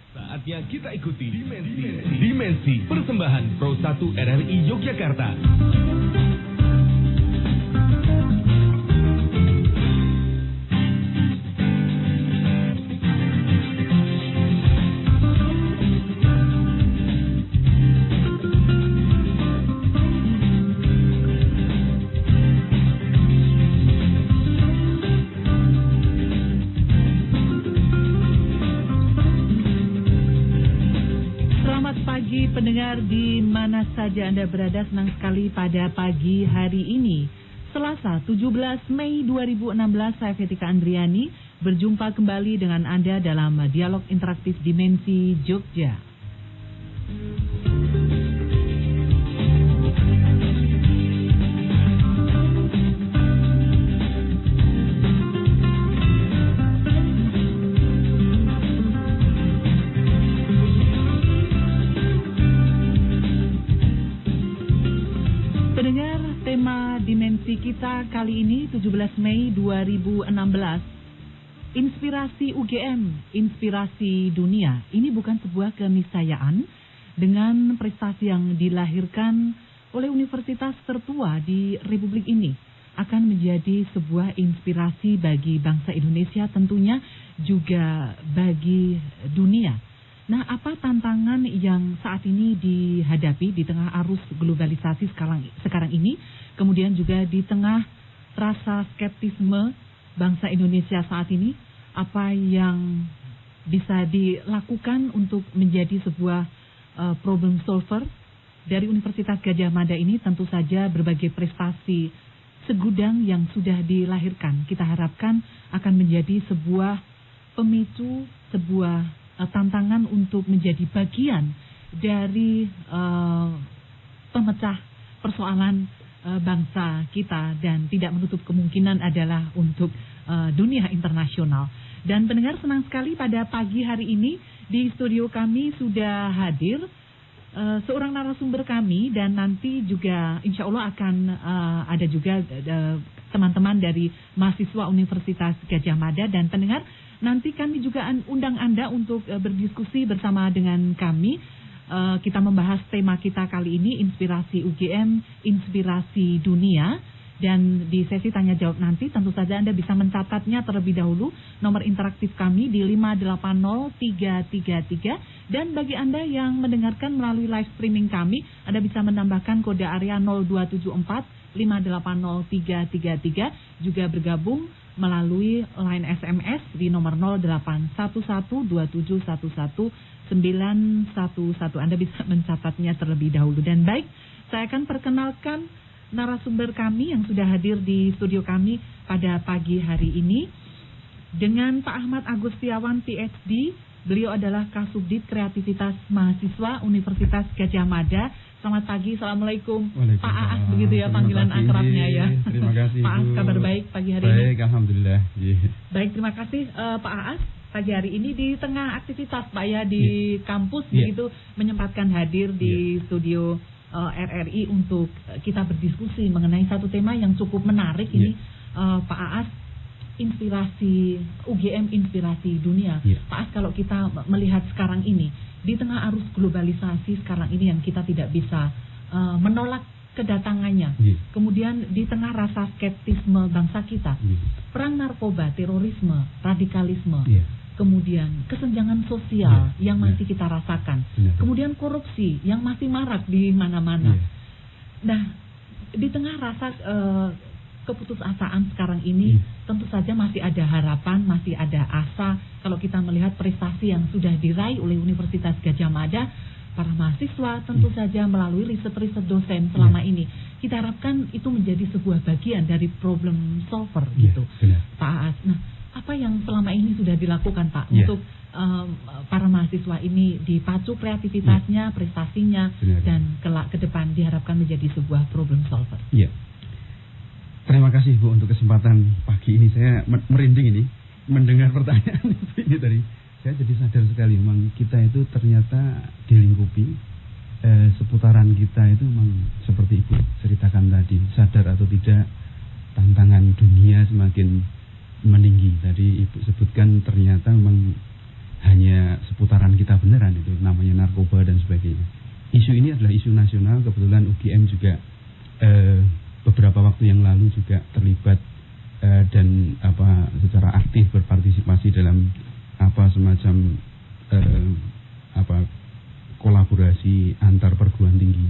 Saatnya kita ikuti Dimensi persembahan Pro 1 RRI Yogyakarta. Pendengar di mana saja Anda berada, senang sekali pada pagi hari ini Selasa 17 Mei 2016 saya Fetika Andriani berjumpa kembali dengan Anda dalam dialog interaktif Dimensi Jogja. Dimensi kita kali ini 17 Mei 2016 Inspirasi UGM, inspirasi dunia. Ini bukan sebuah keniscayaan. Dengan prestasi yang dilahirkan oleh universitas tertua di Republik ini akan menjadi sebuah inspirasi bagi bangsa Indonesia, tentunya juga bagi dunia. Nah, apa tantangan yang saat ini dihadapi di tengah arus globalisasi sekarang ini, kemudian juga di tengah rasa skeptisme bangsa Indonesia saat ini, apa yang bisa dilakukan untuk menjadi sebuah problem solver dari Universitas Gadjah Mada ini? Tentu saja berbagai prestasi segudang yang sudah dilahirkan kita harapkan akan menjadi sebuah pemicu, sebuah tantangan untuk menjadi bagian dari pemecah persoalan bangsa kita, dan tidak menutup kemungkinan adalah untuk dunia internasional. Dan pendengar, senang sekali pada pagi hari ini di studio kami sudah hadir seorang narasumber kami, dan nanti juga insya Allah akan ada juga teman-teman dari mahasiswa Universitas Gadjah Mada. Dan pendengar, nanti kami juga undang Anda untuk berdiskusi bersama dengan kami. Kita membahas tema kita kali ini, inspirasi UGM, inspirasi dunia. Dan di sesi tanya jawab nanti tentu saja Anda bisa mencatatnya terlebih dahulu. Nomor interaktif kami di 580333. Dan bagi Anda yang mendengarkan melalui live streaming kami, Anda bisa menambahkan kode area 0274 580333. Juga bergabung melalui line SMS di nomor 081127119111. Anda bisa mencatatnya terlebih dahulu. Dan baik, saya akan perkenalkan narasumber kami yang sudah hadir di studio kami pada pagi hari ini dengan Pak Ahmad Agustiawan PhD. Beliau adalah Kasubdit Kreativitas Mahasiswa Universitas Gadjah Mada. Selamat pagi, Assalamualaikum Pak Aas, begitu ya panggilan akrabnya ya. Terima kasih Pak Aas, kabar baik pagi hari ini? Baik, Alhamdulillah. Baik, terima kasih Pak Aas. Pagi hari ini di tengah aktivitas Pak ya di kampus begitu menyempatkan hadir di studio RRI untuk kita berdiskusi mengenai satu tema yang cukup menarik ini, Pak Aas, inspirasi UGM, inspirasi dunia. Pak Aas, kalau kita melihat sekarang ini di tengah arus globalisasi sekarang ini yang kita tidak bisa menolak kedatangannya, kemudian di tengah rasa skeptisme bangsa kita, perang narkoba, terorisme, radikalisme, kemudian kesenjangan sosial yang masih kita rasakan, kemudian korupsi yang masih marak di mana-mana. Nah, di tengah rasa keputusasaan sekarang ini, tentu saja masih ada harapan, masih ada asa. Kalau kita melihat prestasi yang sudah diraih oleh Universitas Gadjah Mada, para mahasiswa tentu saja melalui riset-riset dosen selama ini, kita harapkan itu menjadi sebuah bagian dari problem solver gitu, Pak Aas. Nah, apa yang selama ini sudah dilakukan Pak untuk para mahasiswa ini dipacu kreativitasnya, prestasinya, dan kelak ke depan diharapkan menjadi sebuah problem solver? Terima kasih Bu untuk kesempatan pagi ini. Saya merinding ini mendengar pertanyaan ini tadi. Saya jadi sadar sekali, memang kita itu ternyata dilingkupi seputaran kita itu memang seperti Ibu ceritakan tadi. Sadar atau tidak, tantangan dunia semakin meninggi. Tadi Ibu sebutkan ternyata memang hanya seputaran kita beneran, itu namanya narkoba dan sebagainya. Isu ini adalah isu nasional. Kebetulan UGM juga beberapa waktu yang lalu juga terlibat dan secara aktif berpartisipasi dalam semacam kolaborasi antar perguruan tinggi.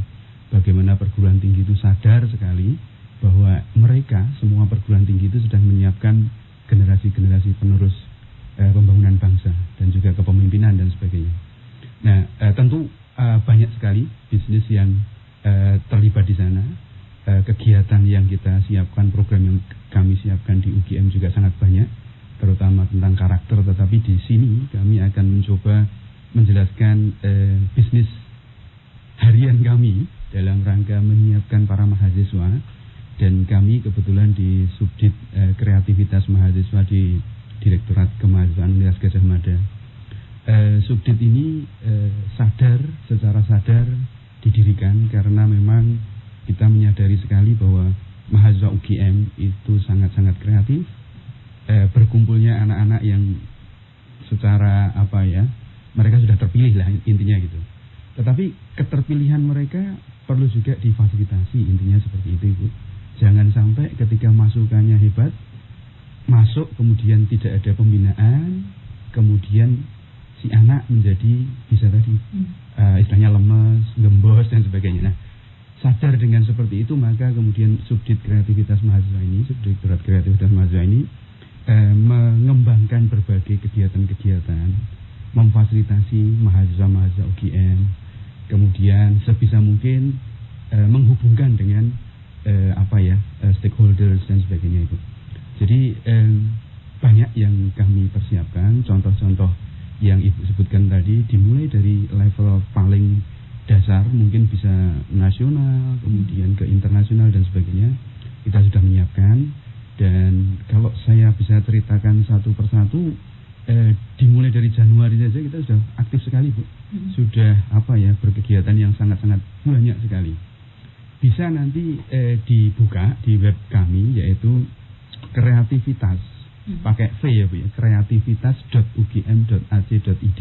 Bagaimana perguruan tinggi itu sadar sekali bahwa mereka semua perguruan tinggi itu sedang menyiapkan generasi-generasi penerus pembangunan bangsa dan juga kepemimpinan dan sebagainya. Nah, tentu banyak sekali bisnis yang terlibat di sana. Kegiatan yang kita siapkan, program yang kami siapkan di UGM juga sangat banyak, terutama tentang karakter. Tetapi di sini kami akan mencoba menjelaskan bisnis harian kami dalam rangka menyiapkan para mahasiswa. Dan kami kebetulan di Subdit Kreativitas Mahasiswa di Direktorat Kemahasiswaan Universitas Gadjah Mada. Subdit ini secara sadar didirikan karena memang kita menyadari sekali bahwa mahasiswa UGM itu sangat-sangat kreatif. Berkumpulnya anak-anak yang secara mereka sudah terpilih lah intinya gitu. Tetapi keterpilihan mereka perlu juga difasilitasi, intinya seperti itu, Ibu. Jangan sampai ketika masukannya hebat, masuk kemudian tidak ada pembinaan, kemudian si anak menjadi bisa tadi istilahnya lemes, gembos dan sebagainya. Nah, sadar dengan seperti itu, maka kemudian Subdit Kreativitas Mahasiswa ini, Subdirektorat Kreativitas Mahasiswa ini mengembangkan berbagai kegiatan-kegiatan, memfasilitasi mahasiswa-mahasiswa UGM, kemudian sebisa mungkin menghubungkan dengan stakeholders dan sebagainya itu. Jadi banyak yang kami persiapkan. Contoh-contoh yang Ibu sebutkan tadi dimulai dari level paling dasar, mungkin bisa nasional, kemudian ke internasional dan sebagainya. Kita sudah menyiapkan, dan kalau saya bisa ceritakan satu persatu, dimulai dari Januari saja kita sudah aktif sekali, Bu. Sudah berkegiatan yang sangat-sangat banyak sekali. Bisa nanti dibuka di web kami, yaitu kreativitas, pakai V ya Bu ya, kreativitas.ugm.ac.id.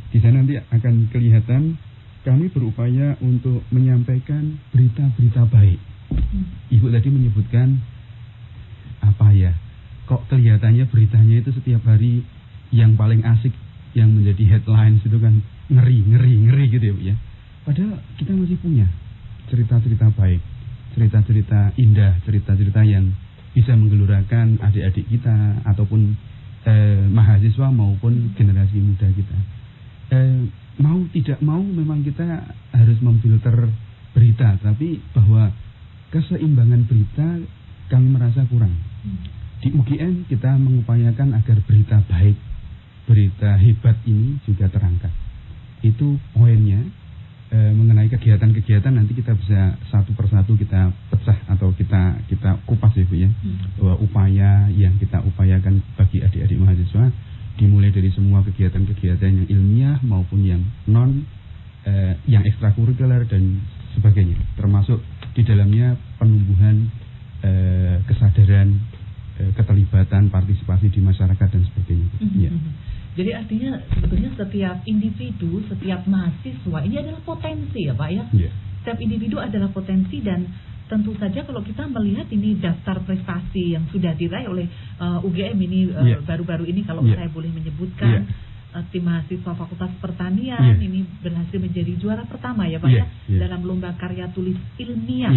Di sana nanti akan kelihatan kami berupaya untuk menyampaikan berita-berita baik. Ibu tadi menyebutkan kok kelihatannya beritanya itu setiap hari yang paling asik, yang menjadi headlines itu kan ngeri gitu ya Bu ya. Padahal kita masih punya cerita-cerita baik, cerita-cerita indah, cerita-cerita yang bisa menggelurakan adik-adik kita ataupun mahasiswa maupun generasi muda kita. Mau tidak mau memang kita harus memfilter berita, tapi bahwa keseimbangan berita kami merasa kurang. Di UGM kita mengupayakan agar berita baik, berita hebat ini juga terangkat. Itu poinnya. Mengenai kegiatan-kegiatan nanti kita bisa satu persatu kita pecah atau kita kupas ya Bu ya. Bahwa upaya yang kita upayakan bagi adik-adik mahasiswa dimulai dari semua kegiatan-kegiatan yang ilmiah maupun yang yang ekstrakurikuler dan sebagainya, termasuk di dalamnya penumbuhan kesadaran, keterlibatan, partisipasi di masyarakat dan sebagainya. Ya. Jadi artinya sebetulnya setiap individu, setiap mahasiswa ini adalah potensi ya Pak ya. Yeah. Setiap individu adalah potensi, dan tentu saja kalau kita melihat ini daftar prestasi yang sudah diraih oleh UGM ini baru-baru ini, kalau saya boleh menyebutkan, tim mahasiswa Fakultas Pertanian ini berhasil menjadi juara pertama ya Pak ya dalam lomba karya tulis ilmiah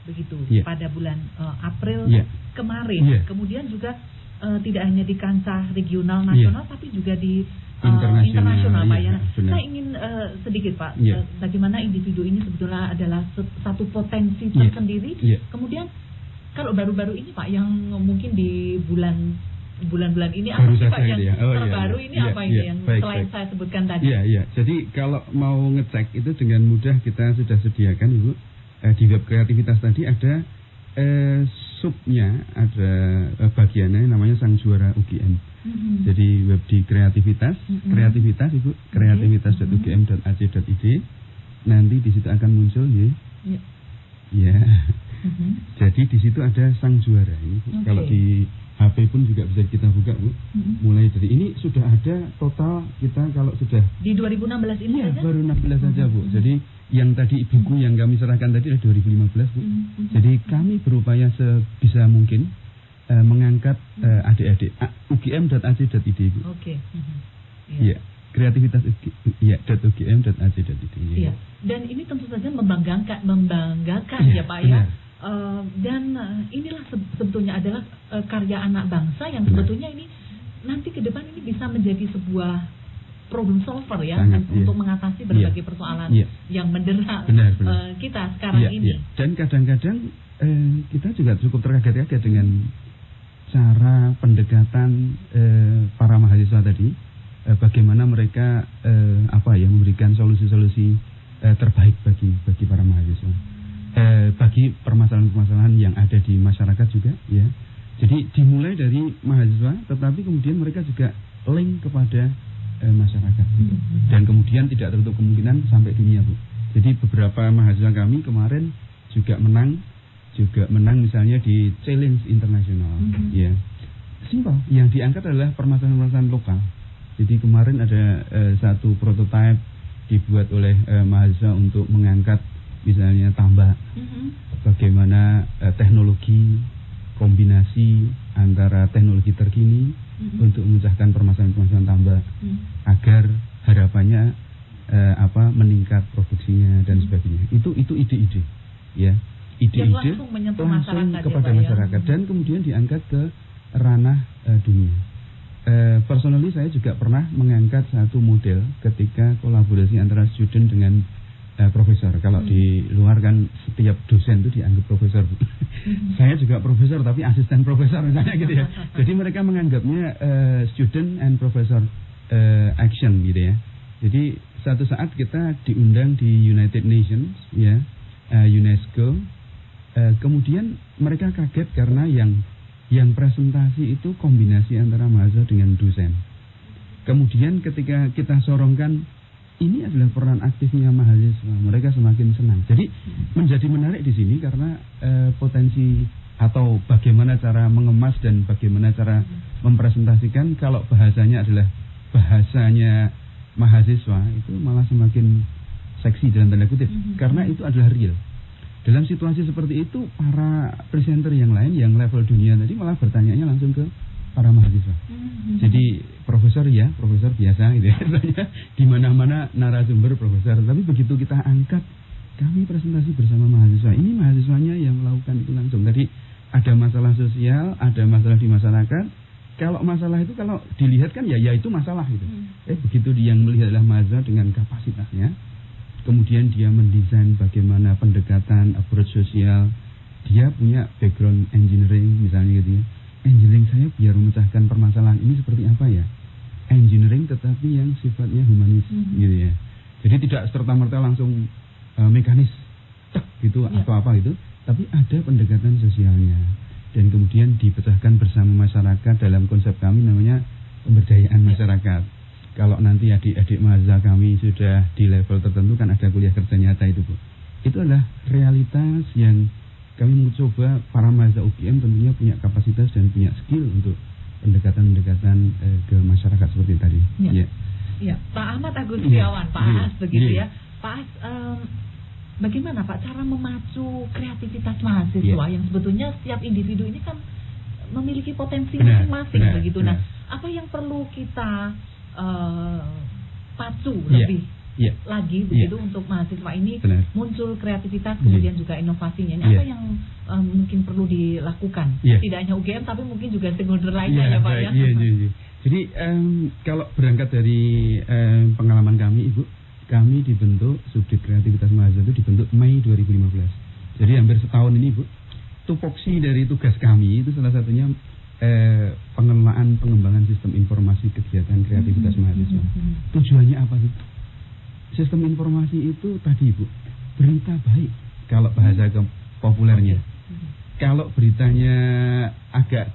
begitu pada bulan April kemarin. Kemudian juga tidak hanya di kancah regional nasional tapi juga di internasional Pak ya. Saya ingin sedikit Pak, bagaimana individu ini sebetulnya adalah satu potensi tersendiri. Kemudian kalau baru-baru ini Pak, yang mungkin di bulan-bulan ini apa sih Pak yang terbaru ini apa ini yang selain saya sebutkan tadi? Jadi kalau mau ngecek itu dengan mudah kita sudah sediakan Ibu. Di web kreativitas tadi ada subnya, ada bagiannya namanya Sang Juara UGM. Jadi web di kreativitas Ibu, kreativitas.ugm.ac.id. Nanti di situ akan muncul ya. Jadi di situ ada Sang Juara ini. Kalau di HP pun juga bisa kita buka, Bu. Mulai dari ini sudah ada total kita kalau sudah di 2016 ini ya, saja? baru 16 saja, Bu. Jadi yang tadi buku yang kami serahkan tadi adalah 2015, Bu. Jadi kami berupaya sebisa mungkin mengangkat adik-adik ugm.ac.id, Bu. Oke. Iya. Kreativitas .ugm.ac.id. Iya. Dan ini tentu saja membanggakan ya, Pak ya. Dan inilah sebetulnya adalah karya anak bangsa yang sebetulnya ini nanti ke depan ini bisa menjadi sebuah problem solver ya. Sangat, untuk mengatasi berbagai persoalan yang mendera kita sekarang ini. Dan kadang-kadang kita juga cukup terkaget-kaget dengan cara pendekatan para mahasiswa tadi, bagaimana mereka memberikan solusi-solusi terbaik bagi para mahasiswa. Bagi permasalahan-permasalahan yang ada di masyarakat juga, ya. Jadi dimulai dari mahasiswa, tetapi kemudian mereka juga link kepada masyarakat, gitu. Dan kemudian tidak tertutup kemungkinan sampai dunia, Bu. Jadi beberapa mahasiswa kami kemarin juga menang misalnya di challenge internasional, ya. Simpel, yang diangkat adalah permasalahan-permasalahan lokal. Jadi kemarin ada satu prototipe dibuat oleh mahasiswa untuk mengangkat misalnya tambak, bagaimana teknologi kombinasi antara teknologi terkini untuk memecahkan permasalahan-permasalahan tambak agar harapannya meningkat produksinya dan sebagainya. Itu ide-ide, ya, ide-ide langsung kepada masyarakat dan kemudian diangkat ke ranah dunia. Personally saya juga pernah mengangkat satu model ketika kolaborasi antara student dengan profesor. Kalau di luar kan setiap dosen itu dianggap profesor. Saya juga profesor tapi asisten profesor misalnya gitu ya. Jadi mereka menganggapnya student and professor action gitu ya. Jadi satu saat kita diundang di United Nations ya, UNESCO. Kemudian mereka kaget karena yang presentasi itu kombinasi antara mahasiswa dengan dosen. Kemudian ketika kita sorongkan ini adalah peran aktifnya mahasiswa, mereka semakin senang. Jadi menjadi menarik di sini karena potensi atau bagaimana cara mengemas dan bagaimana cara mempresentasikan. Kalau bahasanya adalah bahasanya mahasiswa, itu malah semakin seksi dalam tanda kutip, karena itu adalah real. Dalam situasi seperti itu, para presenter yang lain yang level dunia tadi malah bertanyanya langsung ke para mahasiswa. Jadi profesor biasa gitu ya. Di mana-mana narasumber profesor, tapi begitu kita angkat kami presentasi bersama mahasiswa, ini mahasiswanya yang melakukan itu langsung. Tadi ada masalah sosial, ada masalah di masyarakat. Kalau masalah itu kalau dilihat kan ya itu masalah gitu. Begitu dia yang melihat adalah mahasiswa dengan kapasitasnya, kemudian dia mendesain bagaimana pendekatan approach sosial. Dia punya background engineering misalnya gitu ya. Engineering saya biar memecahkan permasalahan ini seperti apa ya? Engineering tetapi yang sifatnya humanis gitu ya. Jadi tidak serta-merta langsung mekanis gitu atau apa gitu, tapi ada pendekatan sosialnya. Dan kemudian dipecahkan bersama masyarakat dalam konsep kami namanya pemberdayaan masyarakat. Kalau nanti adik-adik mahasiswa kami sudah di level tertentu kan ada kuliah kerja nyata itu, Bu. Itu adalah realitas yang kami mencoba para mahasiswa UGM tentunya punya kapasitas dan punya skill untuk pendekatan-pendekatan ke masyarakat seperti tadi. Ya, Pak Ahmad Agustiawan, Pak Aas begitu ya. Pak Aas, bagaimana Pak cara memacu kreativitas mahasiswa yang sebetulnya setiap individu ini kan memiliki potensi masing-masing begitu. Nah, apa yang perlu kita pacu lebih lagi begitu untuk mahasiswa ini muncul kreativitas kemudian juga inovasinya. Ini apa yang mungkin perlu dilakukan? Tidak hanya UGM tapi mungkin juga stakeholder lainnya ya Pak ya. Jadi kalau berangkat dari pengalaman kami Ibu, kami dibentuk subdit kreativitas mahasiswa itu dibentuk Mei 2015. Jadi hampir setahun ini Ibu. Tupoksi dari tugas kami itu salah satunya pengelolaan pengembangan sistem informasi kegiatan kreativitas mahasiswa. Tujuannya apa sih? Sistem informasi itu tadi Ibu, berita baik kalau bahasa populernya. Kalau beritanya agak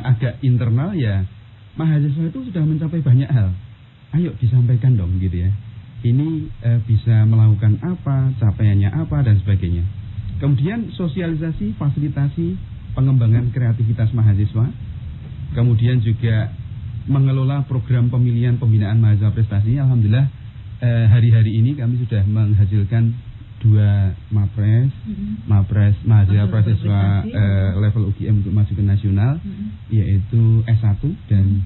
agak internal ya mahasiswa itu sudah mencapai banyak hal. Ayo disampaikan dong gitu ya. Ini bisa melakukan apa, capaiannya apa dan sebagainya. Kemudian sosialisasi, fasilitasi pengembangan kreativitas mahasiswa, kemudian juga mengelola program pemilihan pembinaan mahasiswa prestasi. Alhamdulillah hari-hari ini kami sudah menghasilkan 2 mapres mahasiswa prasiswa level UGM untuk maju ke nasional, yaitu S1 dan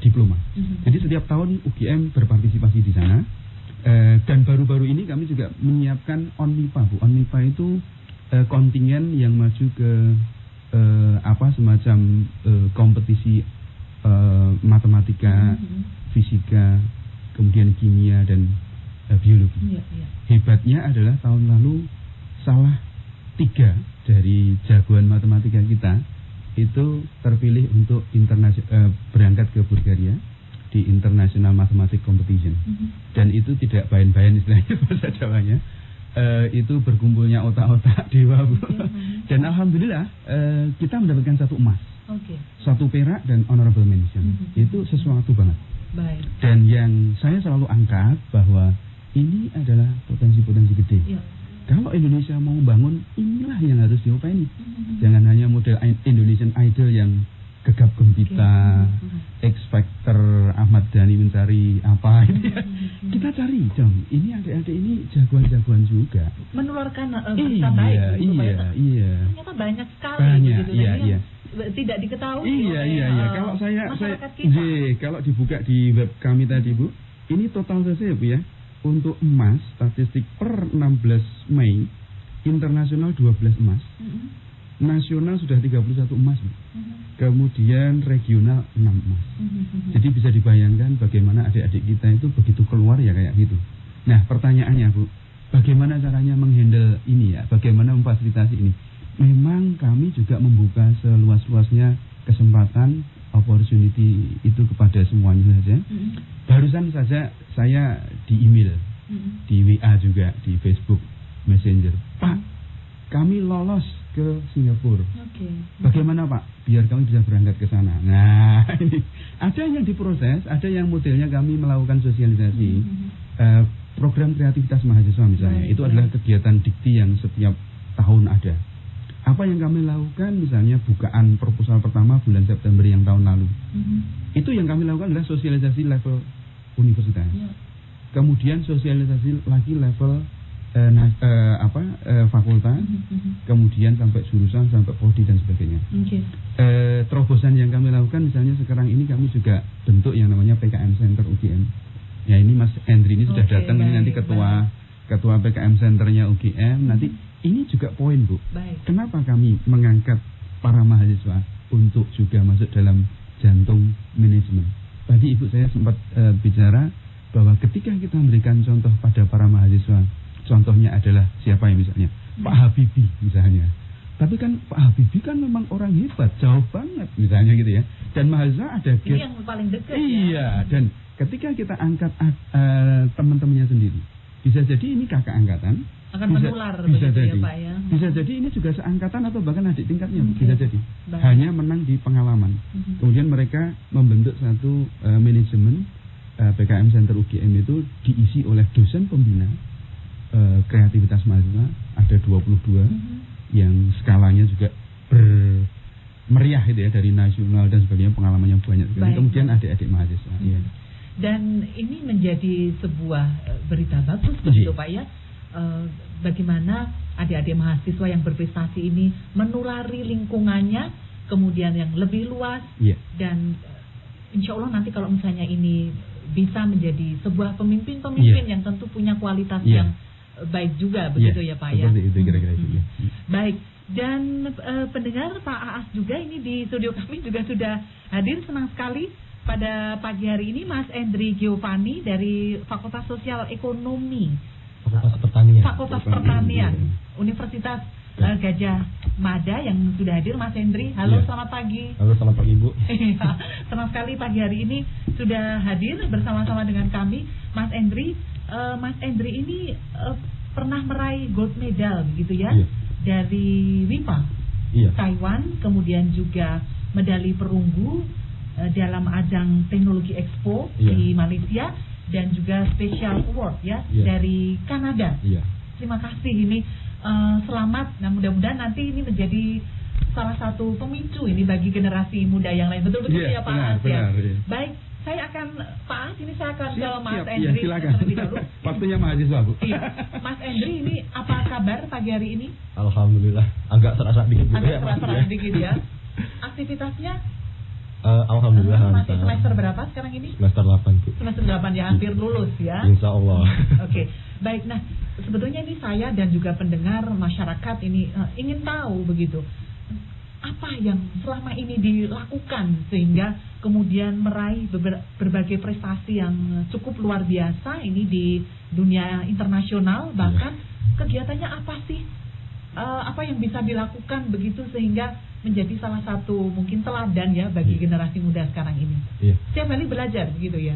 diploma. Jadi setiap tahun UGM berpartisipasi di sana. Dan baru-baru ini kami juga menyiapkan ONMIPA, Bu. ONMIPA itu kontingen yang maju ke semacam kompetisi matematika, fisika, kemudian kimia dan biologi. Hebatnya adalah tahun lalu salah 3 dari jagoan matematika kita itu terpilih untuk berangkat ke Bulgaria di International Mathematics Competition. Dan itu tidak bayan-bayan istilahnya bahasa Jawanya. Itu berkumpulnya otak-otak dewa, Bu. Dan alhamdulillah kita mendapatkan 1 emas, 1 perak dan honorable mention. Itu sesuatu banget. Baik. Dan yang saya selalu angkat bahwa ini adalah potensi-potensi gede. Kalau Indonesia mau bangun, inilah yang harus diupaini. Jangan hanya model Indonesian Idol yang gegap gempita, X Factor, Ahmad Dhani mencari apa ini. Kita cari dong, ini adik-adik ini jagoan-jagoan juga. Menularkan berita baik. Iya. Ternyata banyak sekali. Iya. Tidak diketahui. Iya. Kalau kalau dibuka di web kami tadi, Bu, ini total saja, Bu, ya. Untuk emas, statistik per 16 Mei, internasional 12 emas. Nasional sudah 31 emas, Bu. Kemudian regional 6 emas. Jadi bisa dibayangkan bagaimana adik-adik kita itu begitu keluar ya kayak gitu. Nah, pertanyaannya, Bu, bagaimana caranya menghandle ini ya? Bagaimana memfasilitasi ini? Memang kami juga membuka seluas-luasnya kesempatan opportunity itu kepada semuanya saja. Barusan saja saya di email, di WA juga, di Facebook Messenger. Pak, kami lolos ke Singapura. Bagaimana, Pak? Biar kami bisa berangkat ke sana. Nah, ini ada yang diproses, ada yang modelnya kami melakukan sosialisasi. Program kreativitas mahasiswa misalnya, itu adalah kegiatan dikti yang setiap tahun ada. Apa yang kami lakukan, misalnya bukaan proposal pertama bulan September yang tahun lalu. Itu yang kami lakukan adalah sosialisasi level universitas. Kemudian sosialisasi lagi level fakultas, kemudian sampai jurusan, sampai prodi dan sebagainya. Terobosan yang kami lakukan misalnya sekarang ini kami juga bentuk yang namanya PKM Center UGM. Ya, ini Mas Hendri ini sudah datang, ini nanti ketua PKM Centernya UGM. Nanti ini juga poin, Bu. Kenapa kami mengangkat para mahasiswa untuk juga masuk dalam jantung manajemen? Tadi Ibu saya sempat bicara bahwa ketika kita memberikan contoh pada para mahasiswa, contohnya adalah siapa ya misalnya? Pak Habibie misalnya. Tapi kan Pak Habibie kan memang orang hebat, jauh banget misalnya gitu ya. Dan mahasiswa ada ini yang paling dekat. Iya, dan ketika kita angkat teman-temannya sendiri, bisa jadi ini kakak angkatan, akan menular, bisa jadi, ya, Pak, ya. Bisa jadi ini juga seangkatan atau bahkan adik tingkatnya, bisa jadi. Hanya menang di pengalaman. Kemudian mereka membentuk satu manajemen PKM Center UGM itu diisi oleh dosen pembina kreativitas mahasiswa, ada 22 yang skalanya juga meriah itu ya, dari nasional dan sebagainya, pengalamannya banyak sekali. Kemudian adik-adik mahasiswa. Ya. Dan ini menjadi sebuah berita bagus begitu, Pak, ya. Bagaimana adik-adik mahasiswa yang berprestasi ini menulari lingkungannya, kemudian yang lebih luas, dan insya Allah nanti kalau misalnya ini bisa menjadi sebuah pemimpin-pemimpin yang tentu punya kualitas yang baik juga, begitu ya, Pak, ya. Seperti itu kira-kira itu. Baik, dan pendengar Pak Aas juga ini di studio kami juga sudah hadir, senang sekali pada pagi hari ini Mas Hendri Giovanni dari Fakultas Sosial Ekonomi. Fakultas Pertanian Universitas Gajah Mada yang sudah hadir. Mas Hendri, halo, selamat pagi. Halo, selamat pagi, Bu. Senang sekali pagi hari ini sudah hadir bersama-sama dengan kami. Mas Hendri ini pernah meraih gold medal begitu ya, dari WIPA Taiwan, kemudian juga medali perunggu dalam ajang teknologi Expo di Malaysia, dan juga Special Award dari Kanada. Terima kasih, ini selamat. Nah, mudah-mudahan nanti ini menjadi salah satu pemicu ini bagi generasi muda yang lain. Betul-betul ya Pak Aas ya. Baik, saya akan Pak Aas ini saya akan ke Mas Endri terlebih dahulu. Waktunya mahasiswa Bu. Iya. Mas Endri ini apa kabar pagi hari ini? Alhamdulillah, agak serasa dikit gitu ya. Agak serasa dikit ya. Aktivitasnya? Alhamdulillah. Masih semester berapa sekarang ini? Semester 8 Bu. Semester 8 ya, hampir lulus ya. Insya Allah. Oke, baik. Nah, sebetulnya ini saya dan juga pendengar masyarakat ini ingin tahu begitu, apa yang selama ini dilakukan sehingga kemudian meraih berbagai prestasi yang cukup luar biasa ini di dunia internasional, bahkan kegiatannya apa sih? Apa yang bisa dilakukan begitu sehingga menjadi salah satu mungkin teladan ya bagi generasi muda sekarang ini. Iya. Setiap hari belajar begitu ya?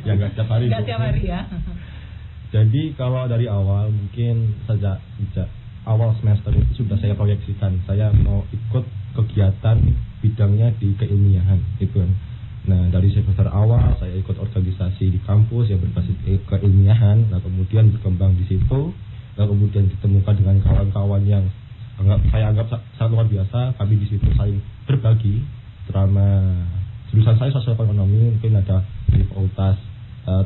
Ya nggak setiap hari. Nggak setiap hari ya. Jadi kalau dari awal mungkin sejak awal semester itu sudah saya proyeksikan saya mau ikut kegiatan bidangnya di keilmiahan gitu kan. Nah dari semester awal saya ikut organisasi di kampus yang berbasis keilmiahan, nah kemudian berkembang di situ, lalu kemudian ditemukan dengan kawan-kawan yang saya anggap sangat luar biasa. Kami di situ saling berbagi selama jurusan saya sosial ekonomi, mungkin ada di fakultas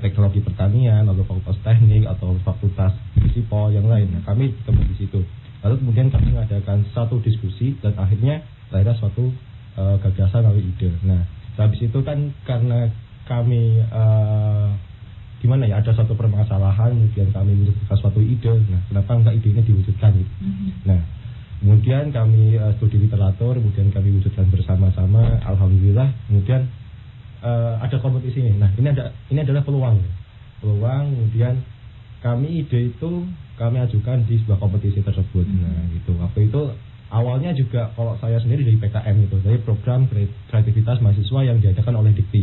teknologi pertanian atau fakultas teknik atau fakultas fisipol yang lain. Nah, kami ketemu di situ. Lalu kemudian kami mengadakan satu diskusi dan akhirnya lahirlah suatu gagasan lalu ide. Nah, habis itu kan karena kami gimana ya, ada suatu permasalahan, kemudian kami menentukan suatu ide. Nah, kenapa enggak ide ini diwujudkan gitu. Nah, kemudian kami studi literatur, kemudian kami wujudkan bersama-sama. Alhamdulillah, kemudian ada kompetisi ini. Nah, ini adalah peluang. Kemudian kami ide itu kami ajukan di sebuah kompetisi tersebut. Nah, gitu. Waktu itu awalnya juga kalau saya sendiri dari PKM itu, dari program kreativitas mahasiswa yang diadakan oleh Dikti.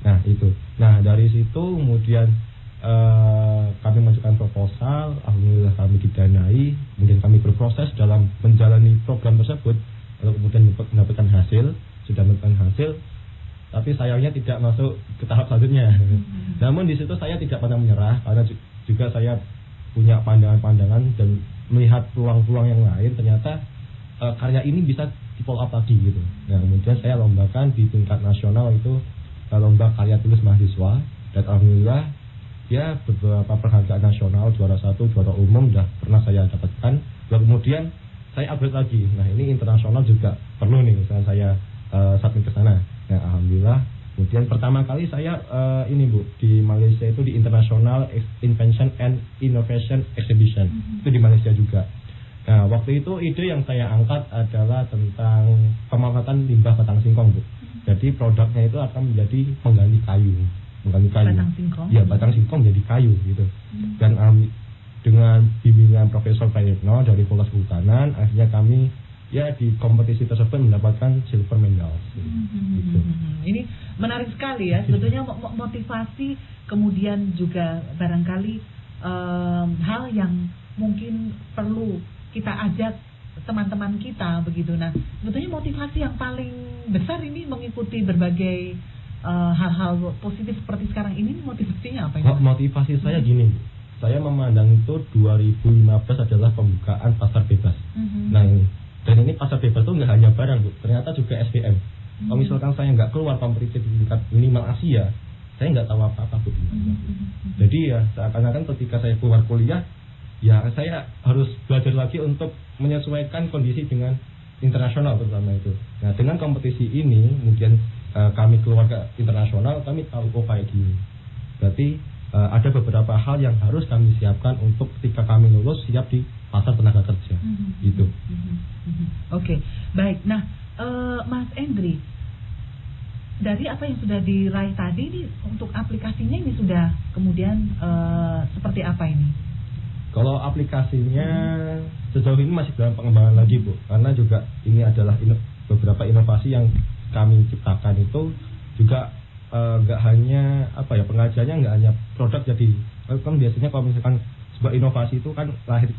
Nah, itu. Nah, dari situ kemudian kami mengajukan proposal, alhamdulillah kami didanai, kemudian kami berproses dalam menjalani program tersebut, lalu kemudian mendapatkan hasil, sudah mendapatkan hasil. Tapi sayangnya tidak masuk ke tahap selanjutnya. Namun di situ saya tidak pernah menyerah karena juga saya punya pandangan-pandangan dan melihat peluang-peluang yang lain. Ternyata karya ini bisa di-follow up lagi gitu. Nah, kemudian saya lombakan di tingkat nasional itu lomba karya tulis mahasiswa, dan alhamdulillah ya beberapa penghargaan nasional, juara 1, juara umum sudah pernah saya dapatkan. Lalu kemudian saya upgrade lagi. Nah, ini internasional juga perlu nih misalnya saya submit ke sana. Nah, alhamdulillah. Kemudian pertama kali saya ini Bu di Malaysia itu di International Invention and Innovation Exhibition. Itu di Malaysia juga. Nah, waktu itu ide yang saya angkat adalah tentang pemanfaatan limbah batang singkong Bu. Jadi produknya itu akan menjadi pengganti kayu. Batang singkong? Iya, batang singkong jadi kayu gitu. Dan dengan bimbingan Profesor Prayitno dari Fakultas Kehutanan, akhirnya kami ya di kompetisi tersebut mendapatkan silver medal. Gitu. Ini menarik sekali ya, sebetulnya motivasi, kemudian juga barangkali hal yang mungkin perlu kita ajak teman-teman kita begitu. Nah, sebetulnya motivasi yang paling besar ini mengikuti berbagai hal-hal positif seperti sekarang ini, motivasinya apa ya? Motivasi saya gini, saya memandang itu 2015 adalah pembukaan pasar bebas. Nah, dan ini pasar bebas itu nggak hanya barang Bu, ternyata juga SDM. Kalau misalkan saya nggak keluar kompetisi di tingkat minimal Asia, saya nggak tahu apa-apa Bu. Jadi ya seakan-akan ketika saya keluar kuliah, ya saya harus belajar lagi untuk menyesuaikan kondisi dengan internasional terutama itu. Nah, dengan kompetisi ini, kemudian kami keluar ke internasional, kami tahu kayak gini. Berarti ada beberapa hal yang harus kami siapkan untuk ketika kami lulus siap di pasar tenaga kerja, gitu. Oke, baik. Nah, Mas Endri, dari apa yang sudah diraih tadi ini untuk aplikasinya ini sudah kemudian seperti apa ini? Kalau aplikasinya sejauh ini masih dalam pengembangan lagi Bu, karena juga ini adalah beberapa inovasi yang kami ciptakan itu juga nggak hanya apa ya, pengajarnya nggak hanya produk jadi kan biasanya kalau misalkan sebuah inovasi itu kan lahir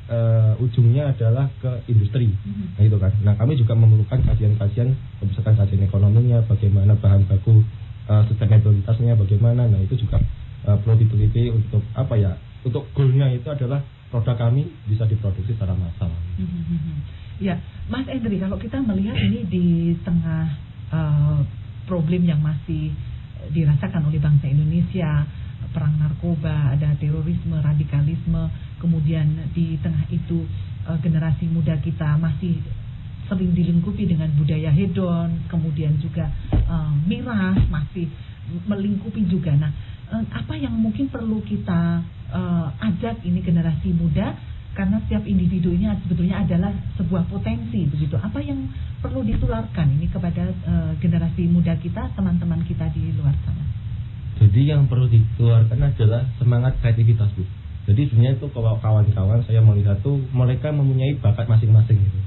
ujungnya adalah ke industri. Nah itu kan. Nah, kami juga memerlukan kajian-kajian, misalkan kajian ekonominya, bagaimana bahan baku sustainabilitasnya bagaimana. Nah, itu juga perlu diteliti untuk apa ya? Untuk goalnya itu adalah produk kami bisa diproduksi secara massal. Ya, Mas Endri, kalau kita melihat ini di tengah problem yang masih dirasakan oleh bangsa Indonesia, perang narkoba, ada terorisme, radikalisme, kemudian di tengah itu generasi muda kita masih sering dilingkupi dengan budaya hedon, kemudian juga miras masih melingkupi juga. Nah, apa yang mungkin perlu kita ajak ini generasi muda, karena setiap individu ini sebetulnya adalah sebuah potensi begitu. Apa yang perlu ditularkan ini kepada generasi muda kita, teman-teman kita di luar sana? Jadi yang perlu ditularkan adalah semangat kreativitas, Bu. Jadi sebenarnya itu kalau kawan-kawan saya melihat tuh mereka mempunyai bakat masing-masing gitu.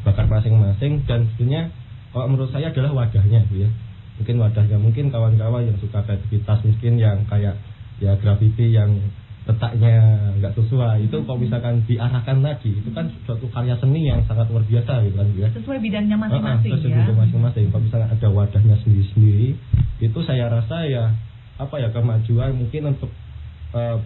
Bakat masing-masing, dan sebenarnya kalau menurut saya adalah wadahnya, Bu ya. Mungkin wadahnya, mungkin kawan-kawan yang suka kreativitas, mungkin yang kayak ya graffiti yang letaknya nggak sesuai, itu kalau misalkan diarahkan lagi, itu kan suatu karya seni yang sangat luar biasa gitu kan, ya. Sesuai bidangnya masing-masing, sesuai bidang masing-masing. Kalau misalkan ada wadahnya sendiri-sendiri, itu saya rasa ya kemajuan mungkin untuk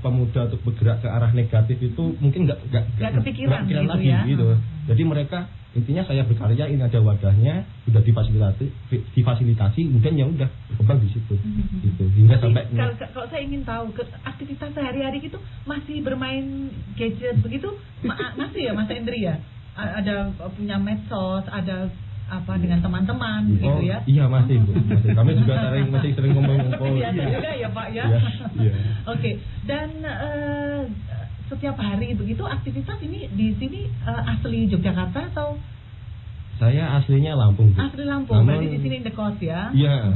pemuda untuk bergerak ke arah negatif itu mungkin nggak kepikiran gitu lagi ya. gitu. Jadi mereka intinya saya berkarya, ini ada wadahnya, sudah difasilitasi, kemudian ya udah kembang di situ, gitu. Hingga sampai kalau saya ingin tahu aktivitas sehari-hari itu masih bermain gadget begitu, masih ya Mas Endri ya? Ada punya medsos, ada apa dengan teman-teman gitu ya? Iya masih, Bu. Masih. Kami juga masih sering ngumpul-ngumpul. Biasa juga ya Pak ya. Iya. Oke. Dan setiap hari begitu aktivitas ini di sini asli Yogyakarta atau? Saya aslinya Lampung, Bu. Asli Lampung. Berarti di sini indekos ya? Iya.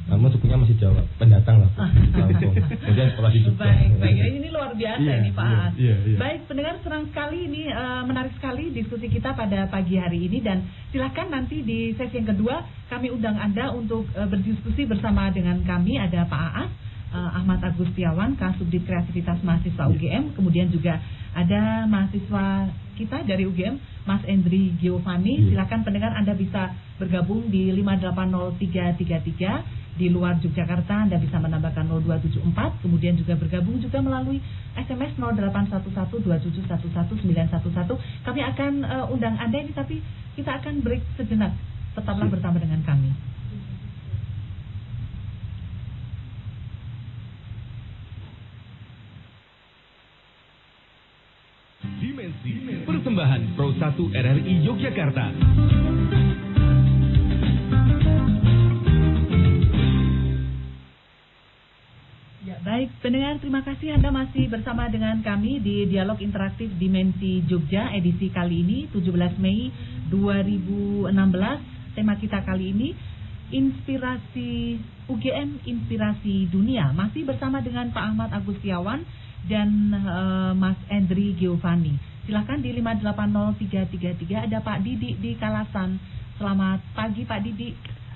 Namun sukunya masih Jawa, pendatang lah, Lampung. Kemudian sekolah di Jogja. Baik. Ini luar biasa ini Pak Aas. Iya. Baik, pendengar, senang sekali ini menarik sekali diskusi kita pada pagi hari ini, dan silakan nanti di sesi yang kedua kami undang Anda untuk berdiskusi bersama dengan kami. Ada Pak Aas Ahmad Agustiawan, Kasubdit Kreativitas Mahasiswa UGM, kemudian juga ada mahasiswa kita dari UGM, Mas Endri Giovanni. Silakan pendengar, Anda bisa bergabung di 5803333. Di luar Yogyakarta Anda bisa menambahkan 0274, kemudian juga bergabung juga melalui SMS 081127111911. Kami akan undang Anda ini, tapi kita akan break sejenak. Tetaplah bersama dengan kami. Dimensi, persembahan Pro 1 RRI Yogyakarta. Ya, baik pendengar, terima kasih Anda masih bersama dengan kami di Dialog Interaktif Dimensi Jogja edisi kali ini 17 Mei 2016. Tema kita kali ini Inspirasi UGM, Inspirasi Dunia. Masih bersama dengan Pak Ahmad Agustiawan dan Mas Endri Giovanni. Silakan di 5803333. Ada Pak Didi di Kalasan. Selamat pagi Pak Didi.